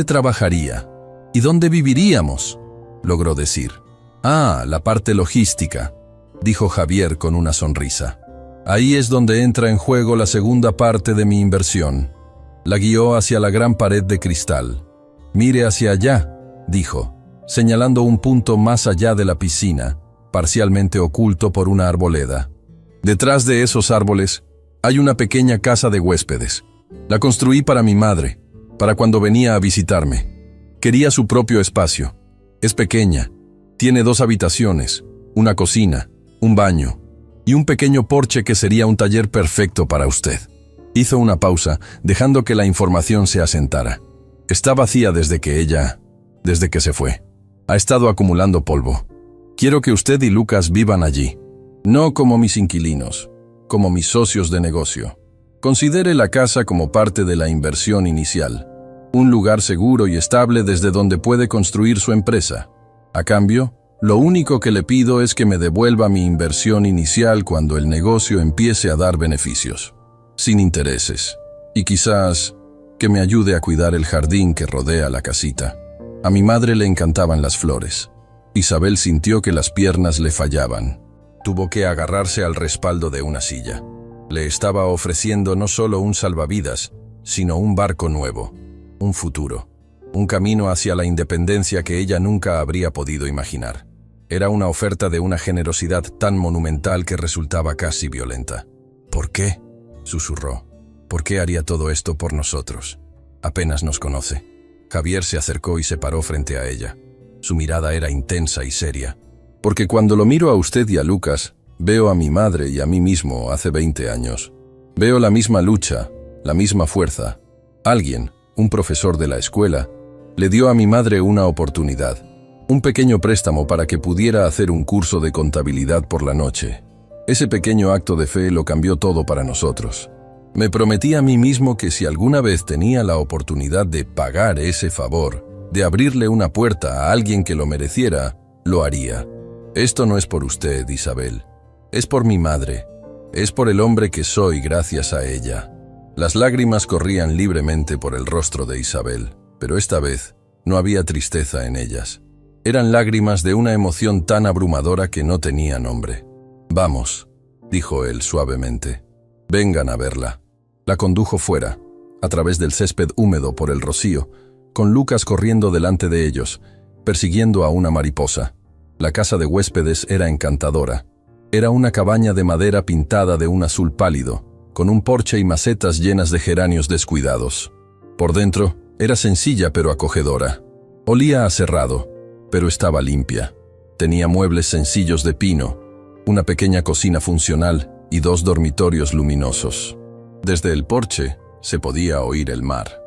S1: trabajaría? ¿Y dónde viviríamos?», logró decir. «Ah, la parte logística», dijo Javier con una sonrisa. «Ahí es donde entra en juego la segunda parte de mi inversión». La guió hacia la gran pared de cristal. «Mire hacia allá», dijo, señalando un punto más allá de la piscina, parcialmente oculto por una arboleda. «Detrás de esos árboles hay una pequeña casa de huéspedes. La construí para mi madre, para cuando venía a visitarme. Quería su propio espacio. Es pequeña. Tiene 2 habitaciones, una cocina, un baño y un pequeño porche que sería un taller perfecto para usted». Hizo una pausa, dejando que la información se asentara. «Está vacía desde que se fue. Ha estado acumulando polvo. Quiero que usted y Lucas vivan allí. No como mis inquilinos, como mis socios de negocio. Considere la casa como parte de la inversión inicial, un lugar seguro y estable desde donde puede construir su empresa. A cambio, lo único que le pido es que me devuelva mi inversión inicial cuando el negocio empiece a dar beneficios, sin intereses, y quizás que me ayude a cuidar el jardín que rodea la casita. A mi madre le encantaban las flores. Isabel sintió que las piernas le fallaban. Tuvo que agarrarse al respaldo de una silla. Le estaba ofreciendo no solo un salvavidas, sino un barco nuevo, un futuro, un camino hacia la independencia que ella nunca habría podido imaginar. Era una oferta de una generosidad tan monumental que resultaba casi violenta. ¿Por qué?, susurró. ¿Por qué haría todo esto por nosotros? Apenas nos conoce. Javier se acercó y se paró frente a ella. Su mirada era intensa y seria. Porque cuando lo miro a usted y a Lucas, veo a mi madre y a mí mismo hace 20 años. Veo la misma lucha, la misma fuerza. Alguien, un profesor de la escuela, le dio a mi madre una oportunidad, un pequeño préstamo para que pudiera hacer un curso de contabilidad por la noche. Ese pequeño acto de fe lo cambió todo para nosotros. Me prometí a mí mismo que si alguna vez tenía la oportunidad de pagar ese favor, de abrirle una puerta a alguien que lo mereciera, lo haría. Esto no es por usted, Isabel. Es por mi madre. Es por el hombre que soy gracias a ella. Las lágrimas corrían libremente por el rostro de Isabel, pero esta vez no había tristeza en ellas. Eran lágrimas de una emoción tan abrumadora que no tenía nombre. «Vamos», dijo él suavemente. «Vengan a verla». La condujo fuera, a través del césped húmedo por el rocío, con Lucas corriendo delante de ellos, persiguiendo a una mariposa. La casa de huéspedes era encantadora. Era una cabaña de madera pintada de un azul pálido, con un porche y macetas llenas de geranios descuidados. Por dentro, era sencilla pero acogedora. Olía a cerrado, pero estaba limpia. Tenía muebles sencillos de pino, una pequeña cocina funcional y 2 dormitorios luminosos. Desde el porche se podía oír el mar.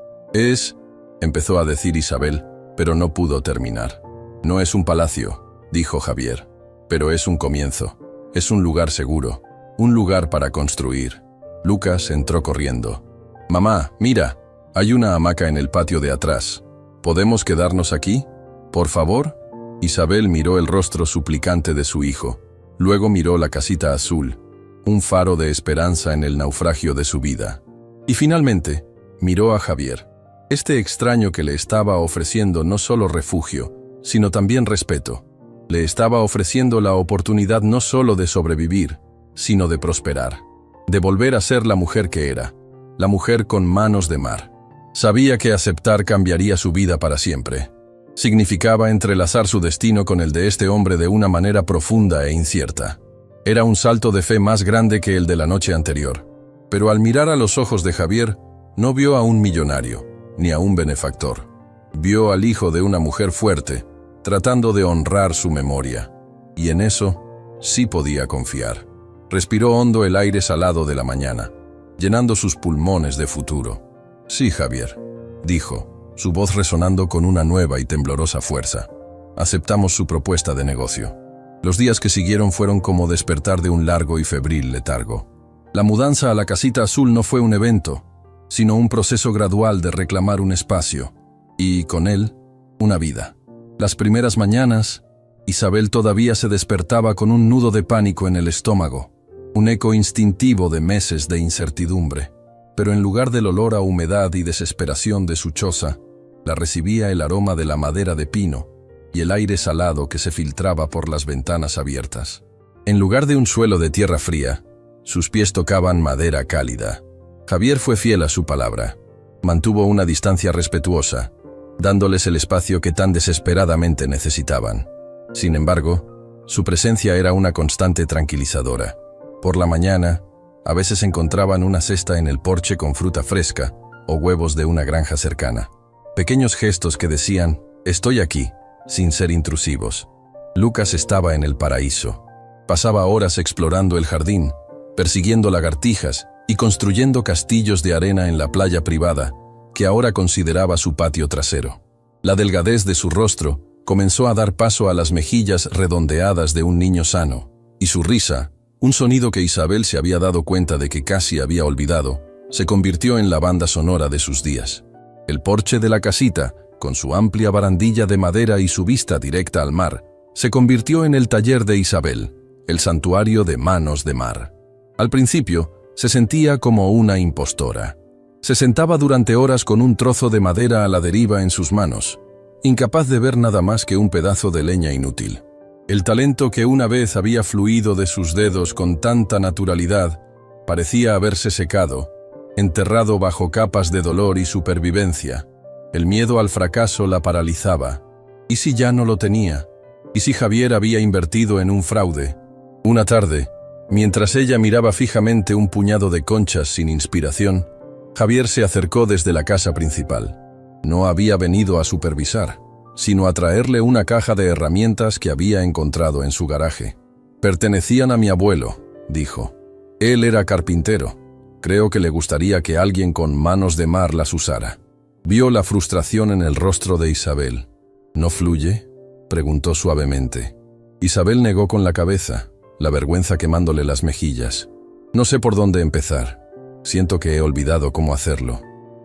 S1: Empezó a decir Isabel, pero no pudo terminar. No es un palacio, dijo Javier, pero es un comienzo. Es un lugar seguro, un lugar para construir. Lucas entró corriendo. «Mamá, mira, hay una hamaca en el patio de atrás. ¿Podemos quedarnos aquí? ¿Por favor?» Isabel miró el rostro suplicante de su hijo. Luego miró la casita azul, un faro de esperanza en el naufragio de su vida. Y finalmente, miró a Javier, este extraño que le estaba ofreciendo no solo refugio, sino también respeto. Le estaba ofreciendo la oportunidad no solo de sobrevivir, sino de prosperar, de volver a ser la mujer que era, la mujer con manos de mar. Sabía que aceptar cambiaría su vida para siempre. Significaba entrelazar su destino con el de este hombre de una manera profunda e incierta. Era un salto de fe más grande que el de la noche anterior. Pero al mirar a los ojos de Javier, no vio a un millonario, ni a un benefactor. Vio al hijo de una mujer fuerte, tratando de honrar su memoria. Y en eso, sí podía confiar. Respiró hondo el aire salado de la mañana, llenando sus pulmones de futuro. «Sí, Javier», dijo, su voz resonando con una nueva y temblorosa fuerza. «Aceptamos su propuesta de negocio». Los días que siguieron fueron como despertar de un largo y febril letargo. La mudanza a la casita azul no fue un evento, sino un proceso gradual de reclamar un espacio, y, con él, una vida. Las primeras mañanas, Isabel todavía se despertaba con un nudo de pánico en el estómago, un eco instintivo de meses de incertidumbre. Pero en lugar del olor a humedad y desesperación de su choza, la recibía el aroma de la madera de pino y el aire salado que se filtraba por las ventanas abiertas. En lugar de un suelo de tierra fría, sus pies tocaban madera cálida. Javier fue fiel a su palabra. Mantuvo una distancia respetuosa, dándoles el espacio que tan desesperadamente necesitaban. Sin embargo, su presencia era una constante tranquilizadora. Por la mañana, a veces encontraban una cesta en el porche con fruta fresca o huevos de una granja cercana. Pequeños gestos que decían, «Estoy aquí», sin ser intrusivos. Lucas estaba en el paraíso. Pasaba horas explorando el jardín, persiguiendo lagartijas y construyendo castillos de arena en la playa privada, que ahora consideraba su patio trasero. La delgadez de su rostro comenzó a dar paso a las mejillas redondeadas de un niño sano, y su risa, un sonido que Isabel se había dado cuenta de que casi había olvidado, se convirtió en la banda sonora de sus días. El porche de la casita, con su amplia barandilla de madera y su vista directa al mar, se convirtió en el taller de Isabel, el santuario de manos de mar. Al principio, se sentía como una impostora. Se sentaba durante horas con un trozo de madera a la deriva en sus manos, incapaz de ver nada más que un pedazo de leña inútil. El talento que una vez había fluido de sus dedos con tanta naturalidad parecía haberse secado, enterrado bajo capas de dolor y supervivencia. El miedo al fracaso la paralizaba. ¿Y si ya no lo tenía? ¿Y si Javier había invertido en un fraude? Una tarde, mientras ella miraba fijamente un puñado de conchas sin inspiración, Javier se acercó desde la casa principal. No había venido a supervisar, sino a traerle una caja de herramientas que había encontrado en su garaje. «Pertenecían a mi abuelo», dijo. «Él era carpintero. Creo que le gustaría que alguien con manos de mar las usara». Vio la frustración en el rostro de Isabel. «¿No fluye?», preguntó suavemente. Isabel negó con la cabeza, la vergüenza quemándole las mejillas. «No sé por dónde empezar. Siento que he olvidado cómo hacerlo.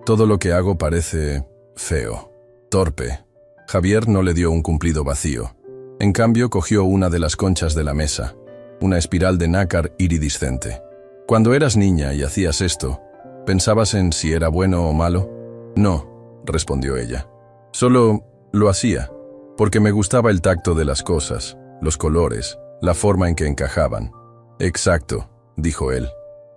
S1: Todo lo que hago parece feo, torpe». Javier no le dio un cumplido vacío. En cambio, cogió una de las conchas de la mesa, una espiral de nácar iridiscente. «Cuando eras niña y hacías esto, ¿pensabas en si era bueno o malo?» «No», respondió ella. «Solo lo hacía, porque me gustaba el tacto de las cosas, los colores, la forma en que encajaban». «Exacto», dijo él.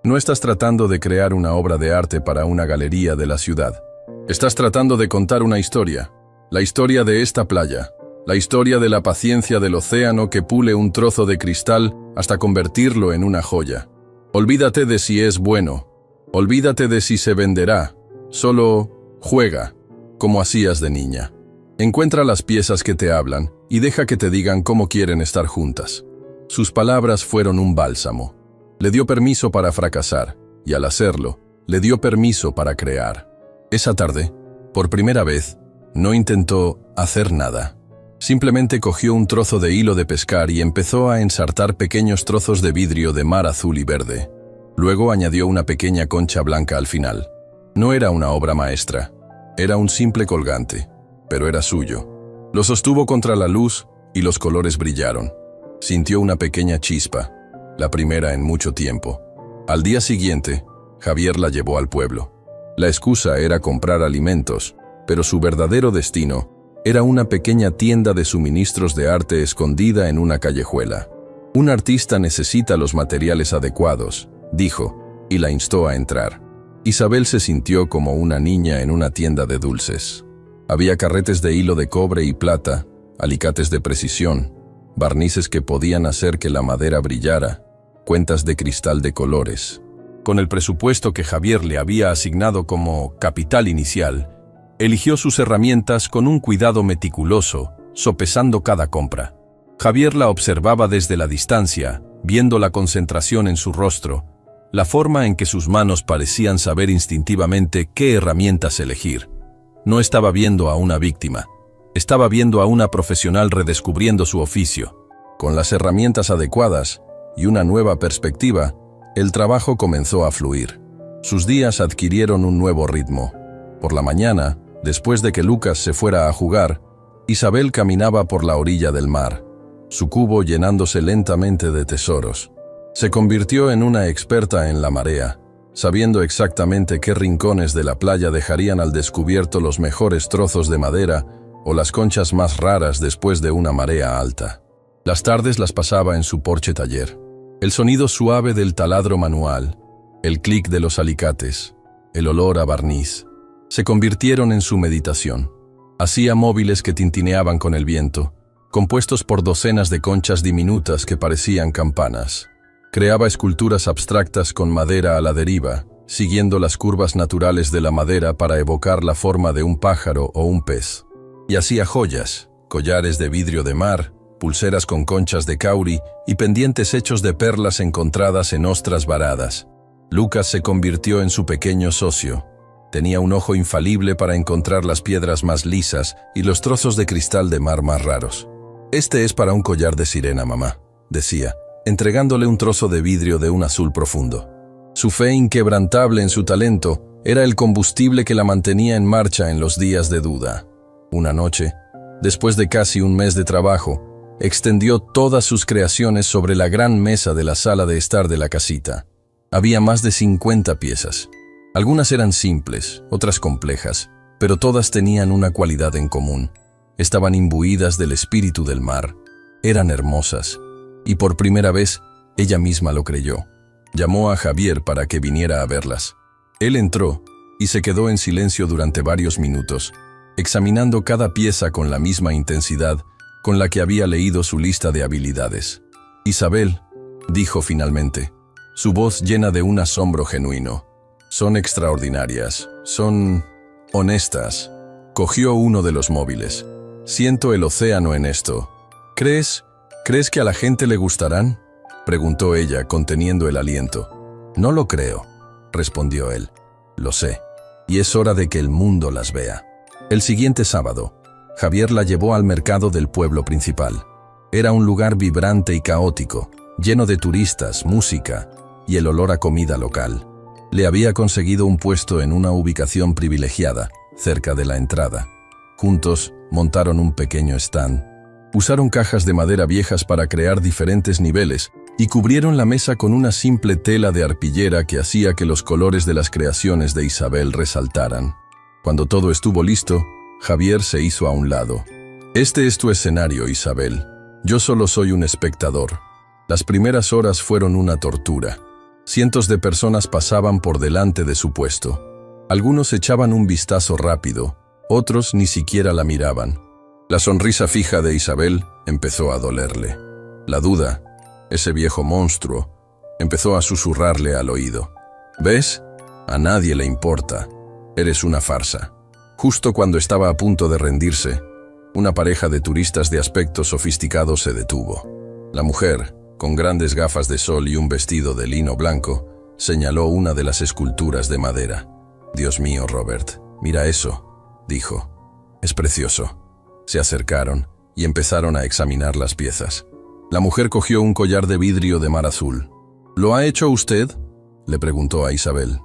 S1: «No estás tratando de crear una obra de arte para una galería de la ciudad. Estás tratando de contar una historia. La historia de esta playa. La historia de la paciencia del océano que pule un trozo de cristal hasta convertirlo en una joya. Olvídate de si es bueno. Olvídate de si se venderá. Solo juega, como hacías de niña. Encuentra las piezas que te hablan y deja que te digan cómo quieren estar juntas». Sus palabras fueron un bálsamo. Le dio permiso para fracasar, y al hacerlo, le dio permiso para crear. Esa tarde, por primera vez, no intentó hacer nada. Simplemente cogió un trozo de hilo de pescar y empezó a ensartar pequeños trozos de vidrio de mar azul y verde. Luego añadió una pequeña concha blanca al final. No era una obra maestra, era un simple colgante, pero era suyo. Lo sostuvo contra la luz y los colores brillaron. Sintió una pequeña chispa, la primera en mucho tiempo. Al día siguiente, Javier la llevó al pueblo. La excusa era comprar alimentos, pero su verdadero destino era una pequeña tienda de suministros de arte escondida en una callejuela. «Un artista necesita los materiales adecuados», dijo, y la instó a entrar. Isabel se sintió como una niña en una tienda de dulces. Había carretes de hilo de cobre y plata, alicates de precisión, barnices que podían hacer que la madera brillara, cuentas de cristal de colores. Con el presupuesto que Javier le había asignado como capital inicial, eligió sus herramientas con un cuidado meticuloso, sopesando cada compra. Javier la observaba desde la distancia, viendo la concentración en su rostro, la forma en que sus manos parecían saber instintivamente qué herramientas elegir. No estaba viendo a una víctima, estaba viendo a una profesional redescubriendo su oficio. Con las herramientas adecuadas y una nueva perspectiva, el trabajo comenzó a fluir. Sus días adquirieron un nuevo ritmo. Por la mañana, después de que Lucas se fuera a jugar, Isabel caminaba por la orilla del mar, su cubo llenándose lentamente de tesoros. Se convirtió en una experta en la marea, sabiendo exactamente qué rincones de la playa dejarían al descubierto los mejores trozos de madera o las conchas más raras después de una marea alta. Las tardes las pasaba en su porche taller. El sonido suave del taladro manual, el clic de los alicates, el olor a barniz, se convirtieron en su meditación. Hacía móviles que tintineaban con el viento, compuestos por docenas de conchas diminutas que parecían campanas. Creaba esculturas abstractas con madera a la deriva, siguiendo las curvas naturales de la madera para evocar la forma de un pájaro o un pez. Y hacía joyas, collares de vidrio de mar, pulseras con conchas de cauri y pendientes hechos de perlas encontradas en ostras varadas. Lucas se convirtió en su pequeño socio. Tenía un ojo infalible para encontrar las piedras más lisas y los trozos de cristal de mar más raros. «Este es para un collar de sirena, mamá», decía, entregándole un trozo de vidrio de un azul profundo. Su fe inquebrantable en su talento era el combustible que la mantenía en marcha en los días de duda. Una noche, después de casi un mes de trabajo, extendió todas sus creaciones sobre la gran mesa de la sala de estar de la casita. Había más de 50 piezas. Algunas eran simples, otras complejas, pero todas tenían una cualidad en común. Estaban imbuidas del espíritu del mar. Eran hermosas, y por primera vez ella misma lo creyó. Llamó a Javier para que viniera a verlas. Él entró y se quedó en silencio durante varios minutos, examinando cada pieza con la misma intensidad con la que había leído su lista de habilidades. «Isabel», dijo finalmente, su voz llena de un asombro genuino, «son extraordinarias, son honestas». Cogió uno de los móviles. «Siento el océano en esto. ¿Crees que a la gente le gustarán?», preguntó ella, conteniendo el aliento. «No lo creo», respondió él. «Lo sé, y es hora de que el mundo las vea». El siguiente sábado, Javier la llevó al mercado del pueblo principal. Era un lugar vibrante y caótico, lleno de turistas, música y el olor a comida local. Le había conseguido un puesto en una ubicación privilegiada, cerca de la entrada. Juntos montaron un pequeño stand. Usaron cajas de madera viejas para crear diferentes niveles y cubrieron la mesa con una simple tela de arpillera que hacía que los colores de las creaciones de Isabel resaltaran. Cuando todo estuvo listo, Javier se hizo a un lado. «Este es tu escenario, Isabel. Yo solo soy un espectador». Las primeras horas fueron una tortura. Cientos de personas pasaban por delante de su puesto. Algunos echaban un vistazo rápido, otros ni siquiera la miraban. La sonrisa fija de Isabel empezó a dolerle. La duda, ese viejo monstruo, empezó a susurrarle al oído. «¿Ves? A nadie le importa. Eres una farsa». Justo cuando estaba a punto de rendirse, una pareja de turistas de aspecto sofisticado se detuvo. La mujer, con grandes gafas de sol y un vestido de lino blanco, señaló una de las esculturas de madera. «Dios mío, Robert, mira eso», dijo. «Es precioso». Se acercaron y empezaron a examinar las piezas. La mujer cogió un collar de vidrio de mar azul. «¿Lo ha hecho usted?», le preguntó a Isabel.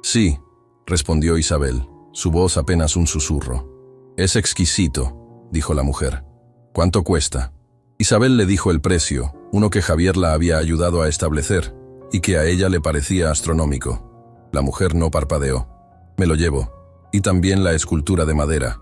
S1: «Sí», respondió Isabel, su voz apenas un susurro. «Es exquisito», dijo la mujer. «¿Cuánto cuesta?». Isabel le dijo el precio, uno que Javier la había ayudado a establecer y que a ella le parecía astronómico. La mujer no parpadeó. «Me lo llevo. Y también la escultura de madera».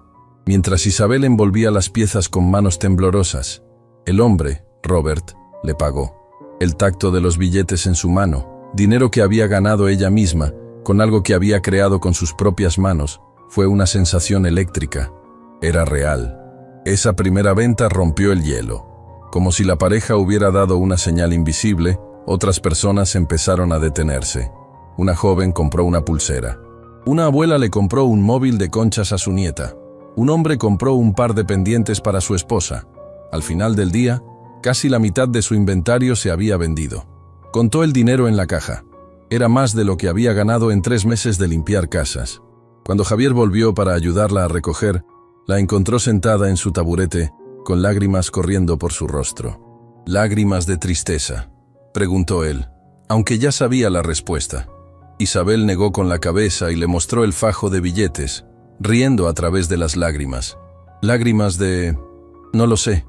S1: Mientras Isabel envolvía las piezas con manos temblorosas, el hombre, Robert, le pagó. El tacto de los billetes en su mano, dinero que había ganado ella misma, con algo que había creado con sus propias manos, fue una sensación eléctrica. Era real. Esa primera venta rompió el hielo. Como si la pareja hubiera dado una señal invisible, otras personas empezaron a detenerse. Una joven compró una pulsera. Una abuela le compró un móvil de conchas a su nieta. Un hombre compró un par de pendientes para su esposa. Al final del día, casi la mitad de su inventario se había vendido. Contó el dinero en la caja. Era más de lo que había ganado en 3 meses de limpiar casas. Cuando Javier volvió para ayudarla a recoger, la encontró sentada en su taburete, con lágrimas corriendo por su rostro. «¿Lágrimas de tristeza?», preguntó él, aunque ya sabía la respuesta. Isabel negó con la cabeza y le mostró el fajo de billetes, riendo a través de las lágrimas. Lágrimas de... no lo sé,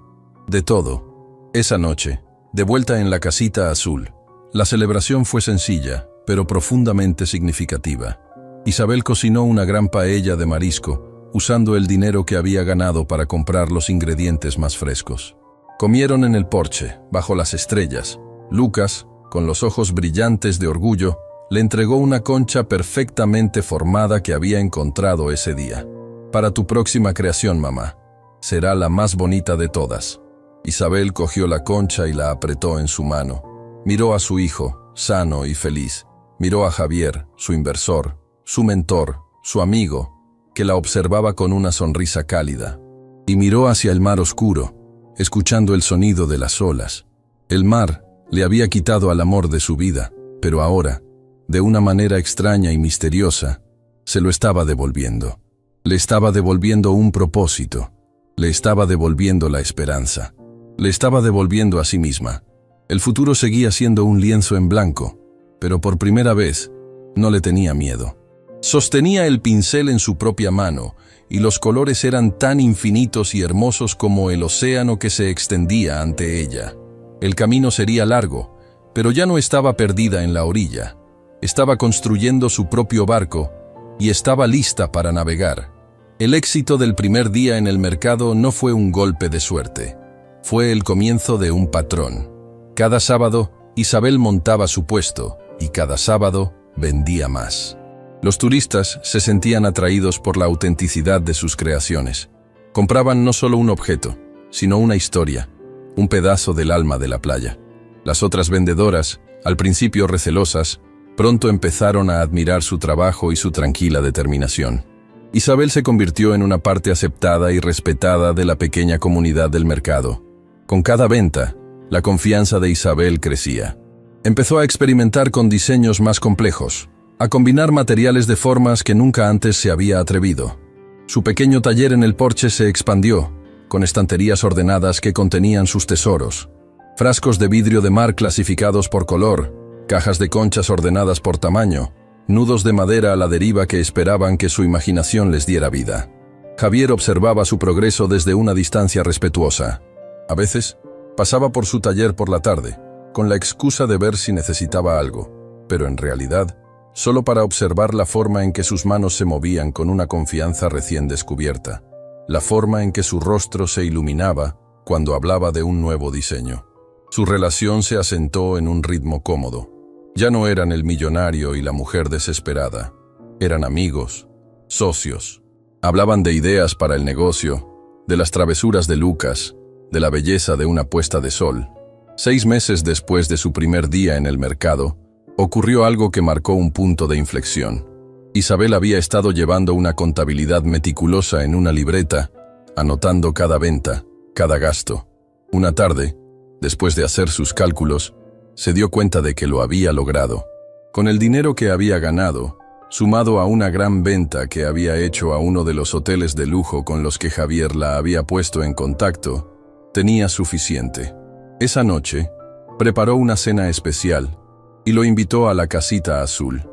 S1: de todo. Esa noche, de vuelta en la casita azul, la celebración fue sencilla, pero profundamente significativa. Isabel cocinó una gran paella de marisco, usando el dinero que había ganado para comprar los ingredientes más frescos. Comieron en el porche, bajo las estrellas. Lucas, con los ojos brillantes de orgullo, le entregó una concha perfectamente formada que había encontrado ese día. «Para tu próxima creación, mamá. Será la más bonita de todas». Isabel cogió la concha y la apretó en su mano. Miró a su hijo, sano y feliz. Miró a Javier, su inversor, su mentor, su amigo, que la observaba con una sonrisa cálida. Y miró hacia el mar oscuro, escuchando el sonido de las olas. El mar le había quitado al amor de su vida, pero ahora, de una manera extraña y misteriosa, se lo estaba devolviendo. Le estaba devolviendo un propósito. Le estaba devolviendo la esperanza. Le estaba devolviendo a sí misma. El futuro seguía siendo un lienzo en blanco, pero por primera vez no le tenía miedo. Sostenía el pincel en su propia mano, y los colores eran tan infinitos y hermosos como el océano que se extendía ante ella. El camino sería largo, pero ya no estaba perdida en la orilla. Estaba construyendo su propio barco y estaba lista para navegar. El éxito del primer día en el mercado no fue un golpe de suerte. Fue el comienzo de un patrón. Cada sábado, Isabel montaba su puesto y cada sábado vendía más. Los turistas se sentían atraídos por la autenticidad de sus creaciones. Compraban no solo un objeto, sino una historia, un pedazo del alma de la playa. Las otras vendedoras, al principio recelosas, pronto empezaron a admirar su trabajo y su tranquila determinación. Isabel se convirtió en una parte aceptada y respetada de la pequeña comunidad del mercado. Con cada venta, la confianza de Isabel crecía. Empezó a experimentar con diseños más complejos, a combinar materiales de formas que nunca antes se había atrevido. Su pequeño taller en el porche se expandió, con estanterías ordenadas que contenían sus tesoros, frascos de vidrio de mar clasificados por color, cajas de conchas ordenadas por tamaño, nudos de madera a la deriva que esperaban que su imaginación les diera vida. Javier observaba su progreso desde una distancia respetuosa. A veces, pasaba por su taller por la tarde, con la excusa de ver si necesitaba algo, pero en realidad, solo para observar la forma en que sus manos se movían con una confianza recién descubierta, la forma en que su rostro se iluminaba cuando hablaba de un nuevo diseño. Su relación se asentó en un ritmo cómodo. Ya no eran el millonario y la mujer desesperada. Eran amigos, socios. Hablaban de ideas para el negocio, de las travesuras de Lucas, de la belleza de una puesta de sol. 6 meses después de su primer día en el mercado, ocurrió algo que marcó un punto de inflexión. Isabel había estado llevando una contabilidad meticulosa en una libreta, anotando cada venta, cada gasto. Una tarde, después de hacer sus cálculos, se dio cuenta de que lo había logrado. Con el dinero que había ganado, sumado a una gran venta que había hecho a uno de los hoteles de lujo con los que Javier la había puesto en contacto, tenía suficiente. Esa noche, preparó una cena especial y lo invitó a la casita azul.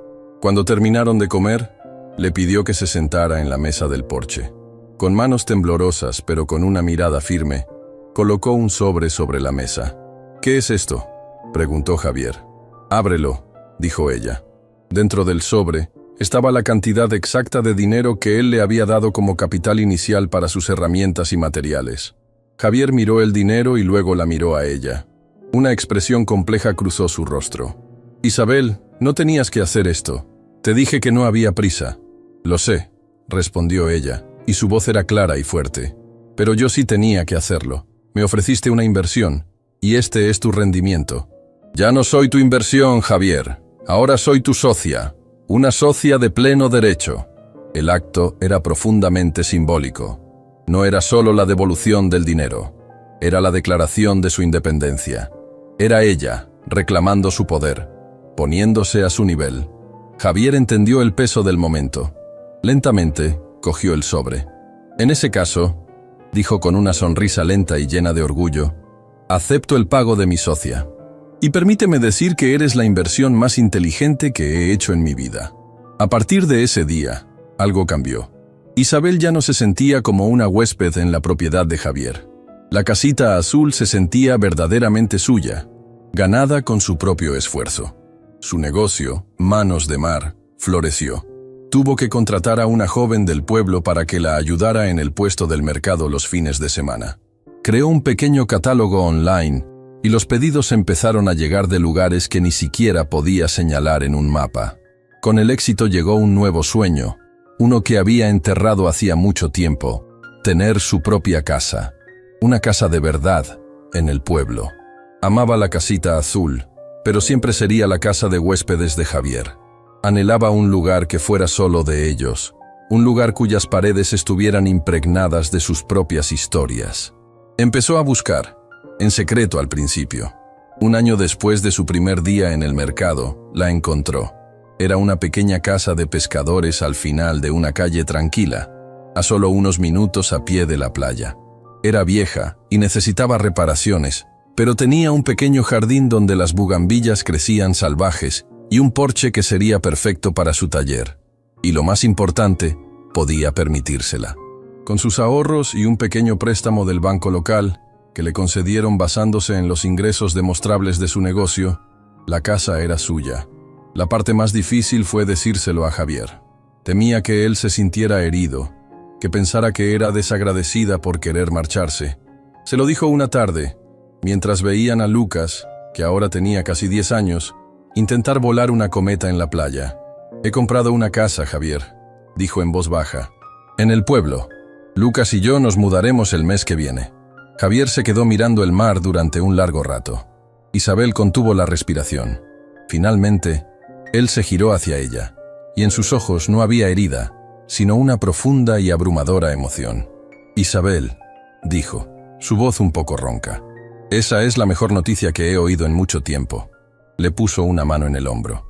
S1: Cuando terminaron de comer, le pidió que se sentara en la mesa del porche. Con manos temblorosas, pero con una mirada firme, colocó un sobre la mesa. «¿Qué es esto?», preguntó Javier. «Ábrelo», dijo ella. Dentro del sobre estaba la cantidad exacta de dinero que él le había dado como capital inicial para sus herramientas y materiales. Javier miró el dinero y luego la miró a ella. Una expresión compleja cruzó su rostro. «Isabel, no tenías que hacer esto. Te dije que no había prisa». «Lo sé», respondió ella, y su voz era clara y fuerte. «Pero yo sí tenía que hacerlo. Me ofreciste una inversión, y este es tu rendimiento». «Ya no soy tu inversión, Javier. Ahora soy tu socia. Una socia de pleno derecho». El acto era profundamente simbólico. No era solo la devolución del dinero. Era la declaración de su independencia. Era ella, reclamando su poder, poniéndose a su nivel. Javier entendió el peso del momento. Lentamente, cogió el sobre. «En ese caso», dijo con una sonrisa lenta y llena de orgullo, «acepto el pago de mi socia. Y permíteme decir que eres la inversión más inteligente que he hecho en mi vida». A partir de ese día, algo cambió. Isabel ya no se sentía como una huésped en la propiedad de Javier. La casita azul se sentía verdaderamente suya, ganada con su propio esfuerzo. Su negocio, Manos de Mar, floreció. Tuvo que contratar a una joven del pueblo para que la ayudara en el puesto del mercado los fines de semana. Creó un pequeño catálogo online y los pedidos empezaron a llegar de lugares que ni siquiera podía señalar en un mapa. Con el éxito llegó un nuevo sueño, uno que había enterrado hacía mucho tiempo: tener su propia casa. Una casa de verdad, en el pueblo. Amaba la casita azul, pero siempre sería la casa de huéspedes de Javier. Anhelaba un lugar que fuera solo de ellos, un lugar cuyas paredes estuvieran impregnadas de sus propias historias. Empezó a buscar, en secreto al principio. Un año después de su primer día en el mercado, la encontró. Era una pequeña casa de pescadores al final de una calle tranquila, a solo unos minutos a pie de la playa. Era vieja y necesitaba reparaciones, pero tenía un pequeño jardín donde las bugambillas crecían salvajes y un porche que sería perfecto para su taller. Y lo más importante, podía permitírsela. Con sus ahorros y un pequeño préstamo del banco local, que le concedieron basándose en los ingresos demostrables de su negocio, la casa era suya. La parte más difícil fue decírselo a Javier. Temía que él se sintiera herido, que pensara que era desagradecida por querer marcharse. Se lo dijo una tarde, mientras veían a Lucas, que ahora tenía casi 10 años, intentar volar una cometa en la playa. «He comprado una casa, Javier», dijo en voz baja. «En el pueblo. Lucas y yo nos mudaremos el mes que viene». Javier se quedó mirando el mar durante un largo rato. Isabel contuvo la respiración. Finalmente, él se giró hacia ella, y en sus ojos no había herida, sino una profunda y abrumadora emoción. «Isabel», dijo, su voz un poco ronca. «Esa es la mejor noticia que he oído en mucho tiempo». Le puso una mano en el hombro.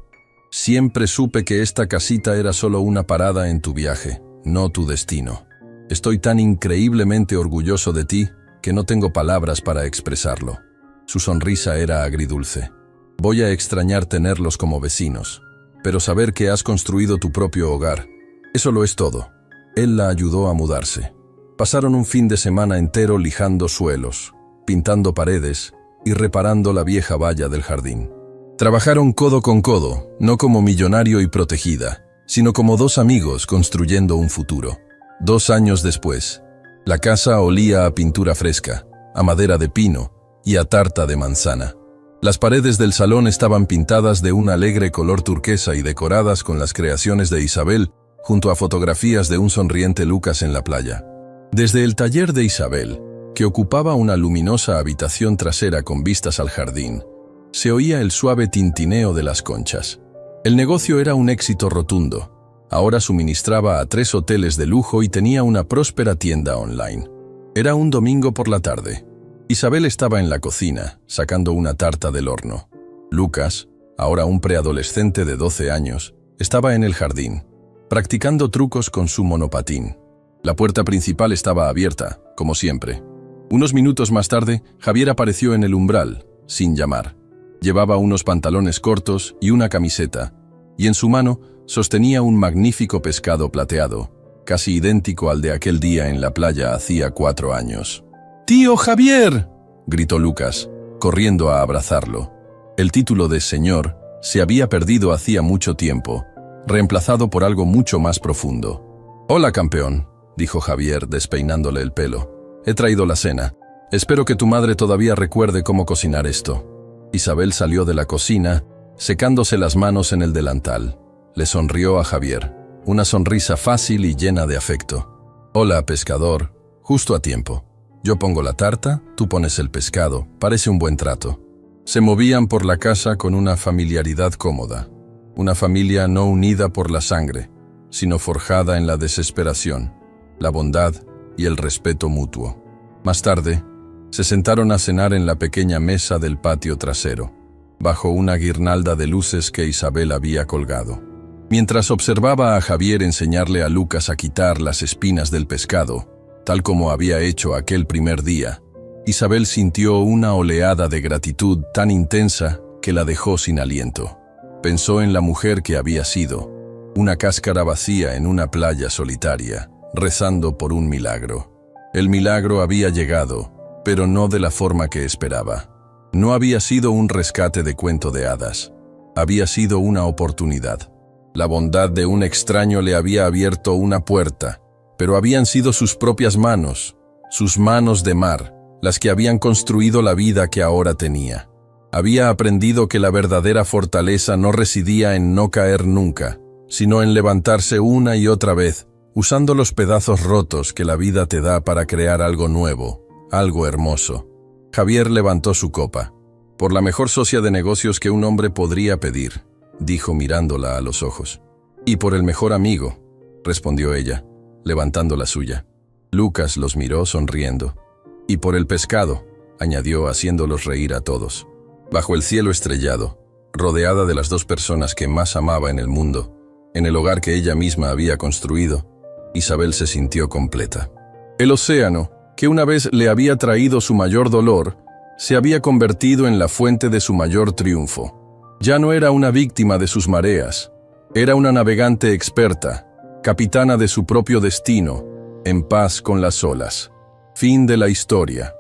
S1: «Siempre supe que esta casita era solo una parada en tu viaje, no tu destino. Estoy tan increíblemente orgulloso de ti que no tengo palabras para expresarlo». Su sonrisa era agridulce. «Voy a extrañar tenerlos como vecinos, pero saber que has construido tu propio hogar, eso lo es todo». Él la ayudó a mudarse. Pasaron un fin de semana entero lijando suelos, pintando paredes y reparando la vieja valla del jardín. Trabajaron codo con codo, no como millonario y protegida, sino como dos amigos construyendo un futuro. 2 años después, la casa olía a pintura fresca, a madera de pino y a tarta de manzana. Las paredes del salón estaban pintadas de un alegre color turquesa y decoradas con las creaciones de Isabel, junto a fotografías de un sonriente Lucas en la playa. Desde el taller de Isabel, que ocupaba una luminosa habitación trasera con vistas al jardín, se oía el suave tintineo de las conchas. El negocio era un éxito rotundo. Ahora suministraba a 3 hoteles de lujo y tenía una próspera tienda online. Era un domingo por la tarde. Isabel estaba en la cocina, sacando una tarta del horno. Lucas, ahora un preadolescente de 12 años, estaba en el jardín, practicando trucos con su monopatín. La puerta principal estaba abierta, como siempre. Unos minutos más tarde, Javier apareció en el umbral, sin llamar. Llevaba unos pantalones cortos y una camiseta, y en su mano sostenía un magnífico pescado plateado, casi idéntico al de aquel día en la playa hacía 4 años. «¡Tío Javier!», gritó Lucas, corriendo a abrazarlo. El título de señor se había perdido hacía mucho tiempo, reemplazado por algo mucho más profundo. «Hola, campeón», dijo Javier, despeinándole el pelo. «He traído la cena. Espero que tu madre todavía recuerde cómo cocinar esto». Isabel salió de la cocina, secándose las manos en el delantal. Le sonrió a Javier, una sonrisa fácil y llena de afecto. «Hola, pescador. Justo a tiempo. Yo pongo la tarta, tú pones el pescado. Parece un buen trato». Se movían por la casa con una familiaridad cómoda. Una familia no unida por la sangre, sino forjada en la desesperación, la bondad y el respeto mutuo. Más tarde, se sentaron a cenar en la pequeña mesa del patio trasero, bajo una guirnalda de luces que Isabel había colgado. Mientras observaba a Javier enseñarle a Lucas a quitar las espinas del pescado, tal como había hecho aquel primer día, Isabel sintió una oleada de gratitud tan intensa que la dejó sin aliento. Pensó en la mujer que había sido, una cáscara vacía en una playa solitaria, rezando por un milagro. El milagro había llegado, pero no de la forma que esperaba. No había sido un rescate de cuento de hadas. Había sido una oportunidad. La bondad de un extraño le había abierto una puerta, pero habían sido sus propias manos, sus manos de mar, las que habían construido la vida que ahora tenía. Había aprendido que la verdadera fortaleza no residía en no caer nunca, sino en levantarse una y otra vez, usando los pedazos rotos que la vida te da para crear algo nuevo, algo hermoso. Javier levantó su copa. «Por la mejor socia de negocios que un hombre podría pedir», dijo mirándola a los ojos. «Y por el mejor amigo», respondió ella, levantando la suya. Lucas los miró sonriendo. «Y por el pescado», añadió haciéndolos reír a todos. Bajo el cielo estrellado, rodeada de las 2 personas que más amaba en el mundo, en el hogar que ella misma había construido, Isabel se sintió completa. El océano, que una vez le había traído su mayor dolor, se había convertido en la fuente de su mayor triunfo. Ya no era una víctima de sus mareas, era una navegante experta, capitana de su propio destino, en paz con las olas. Fin de la historia.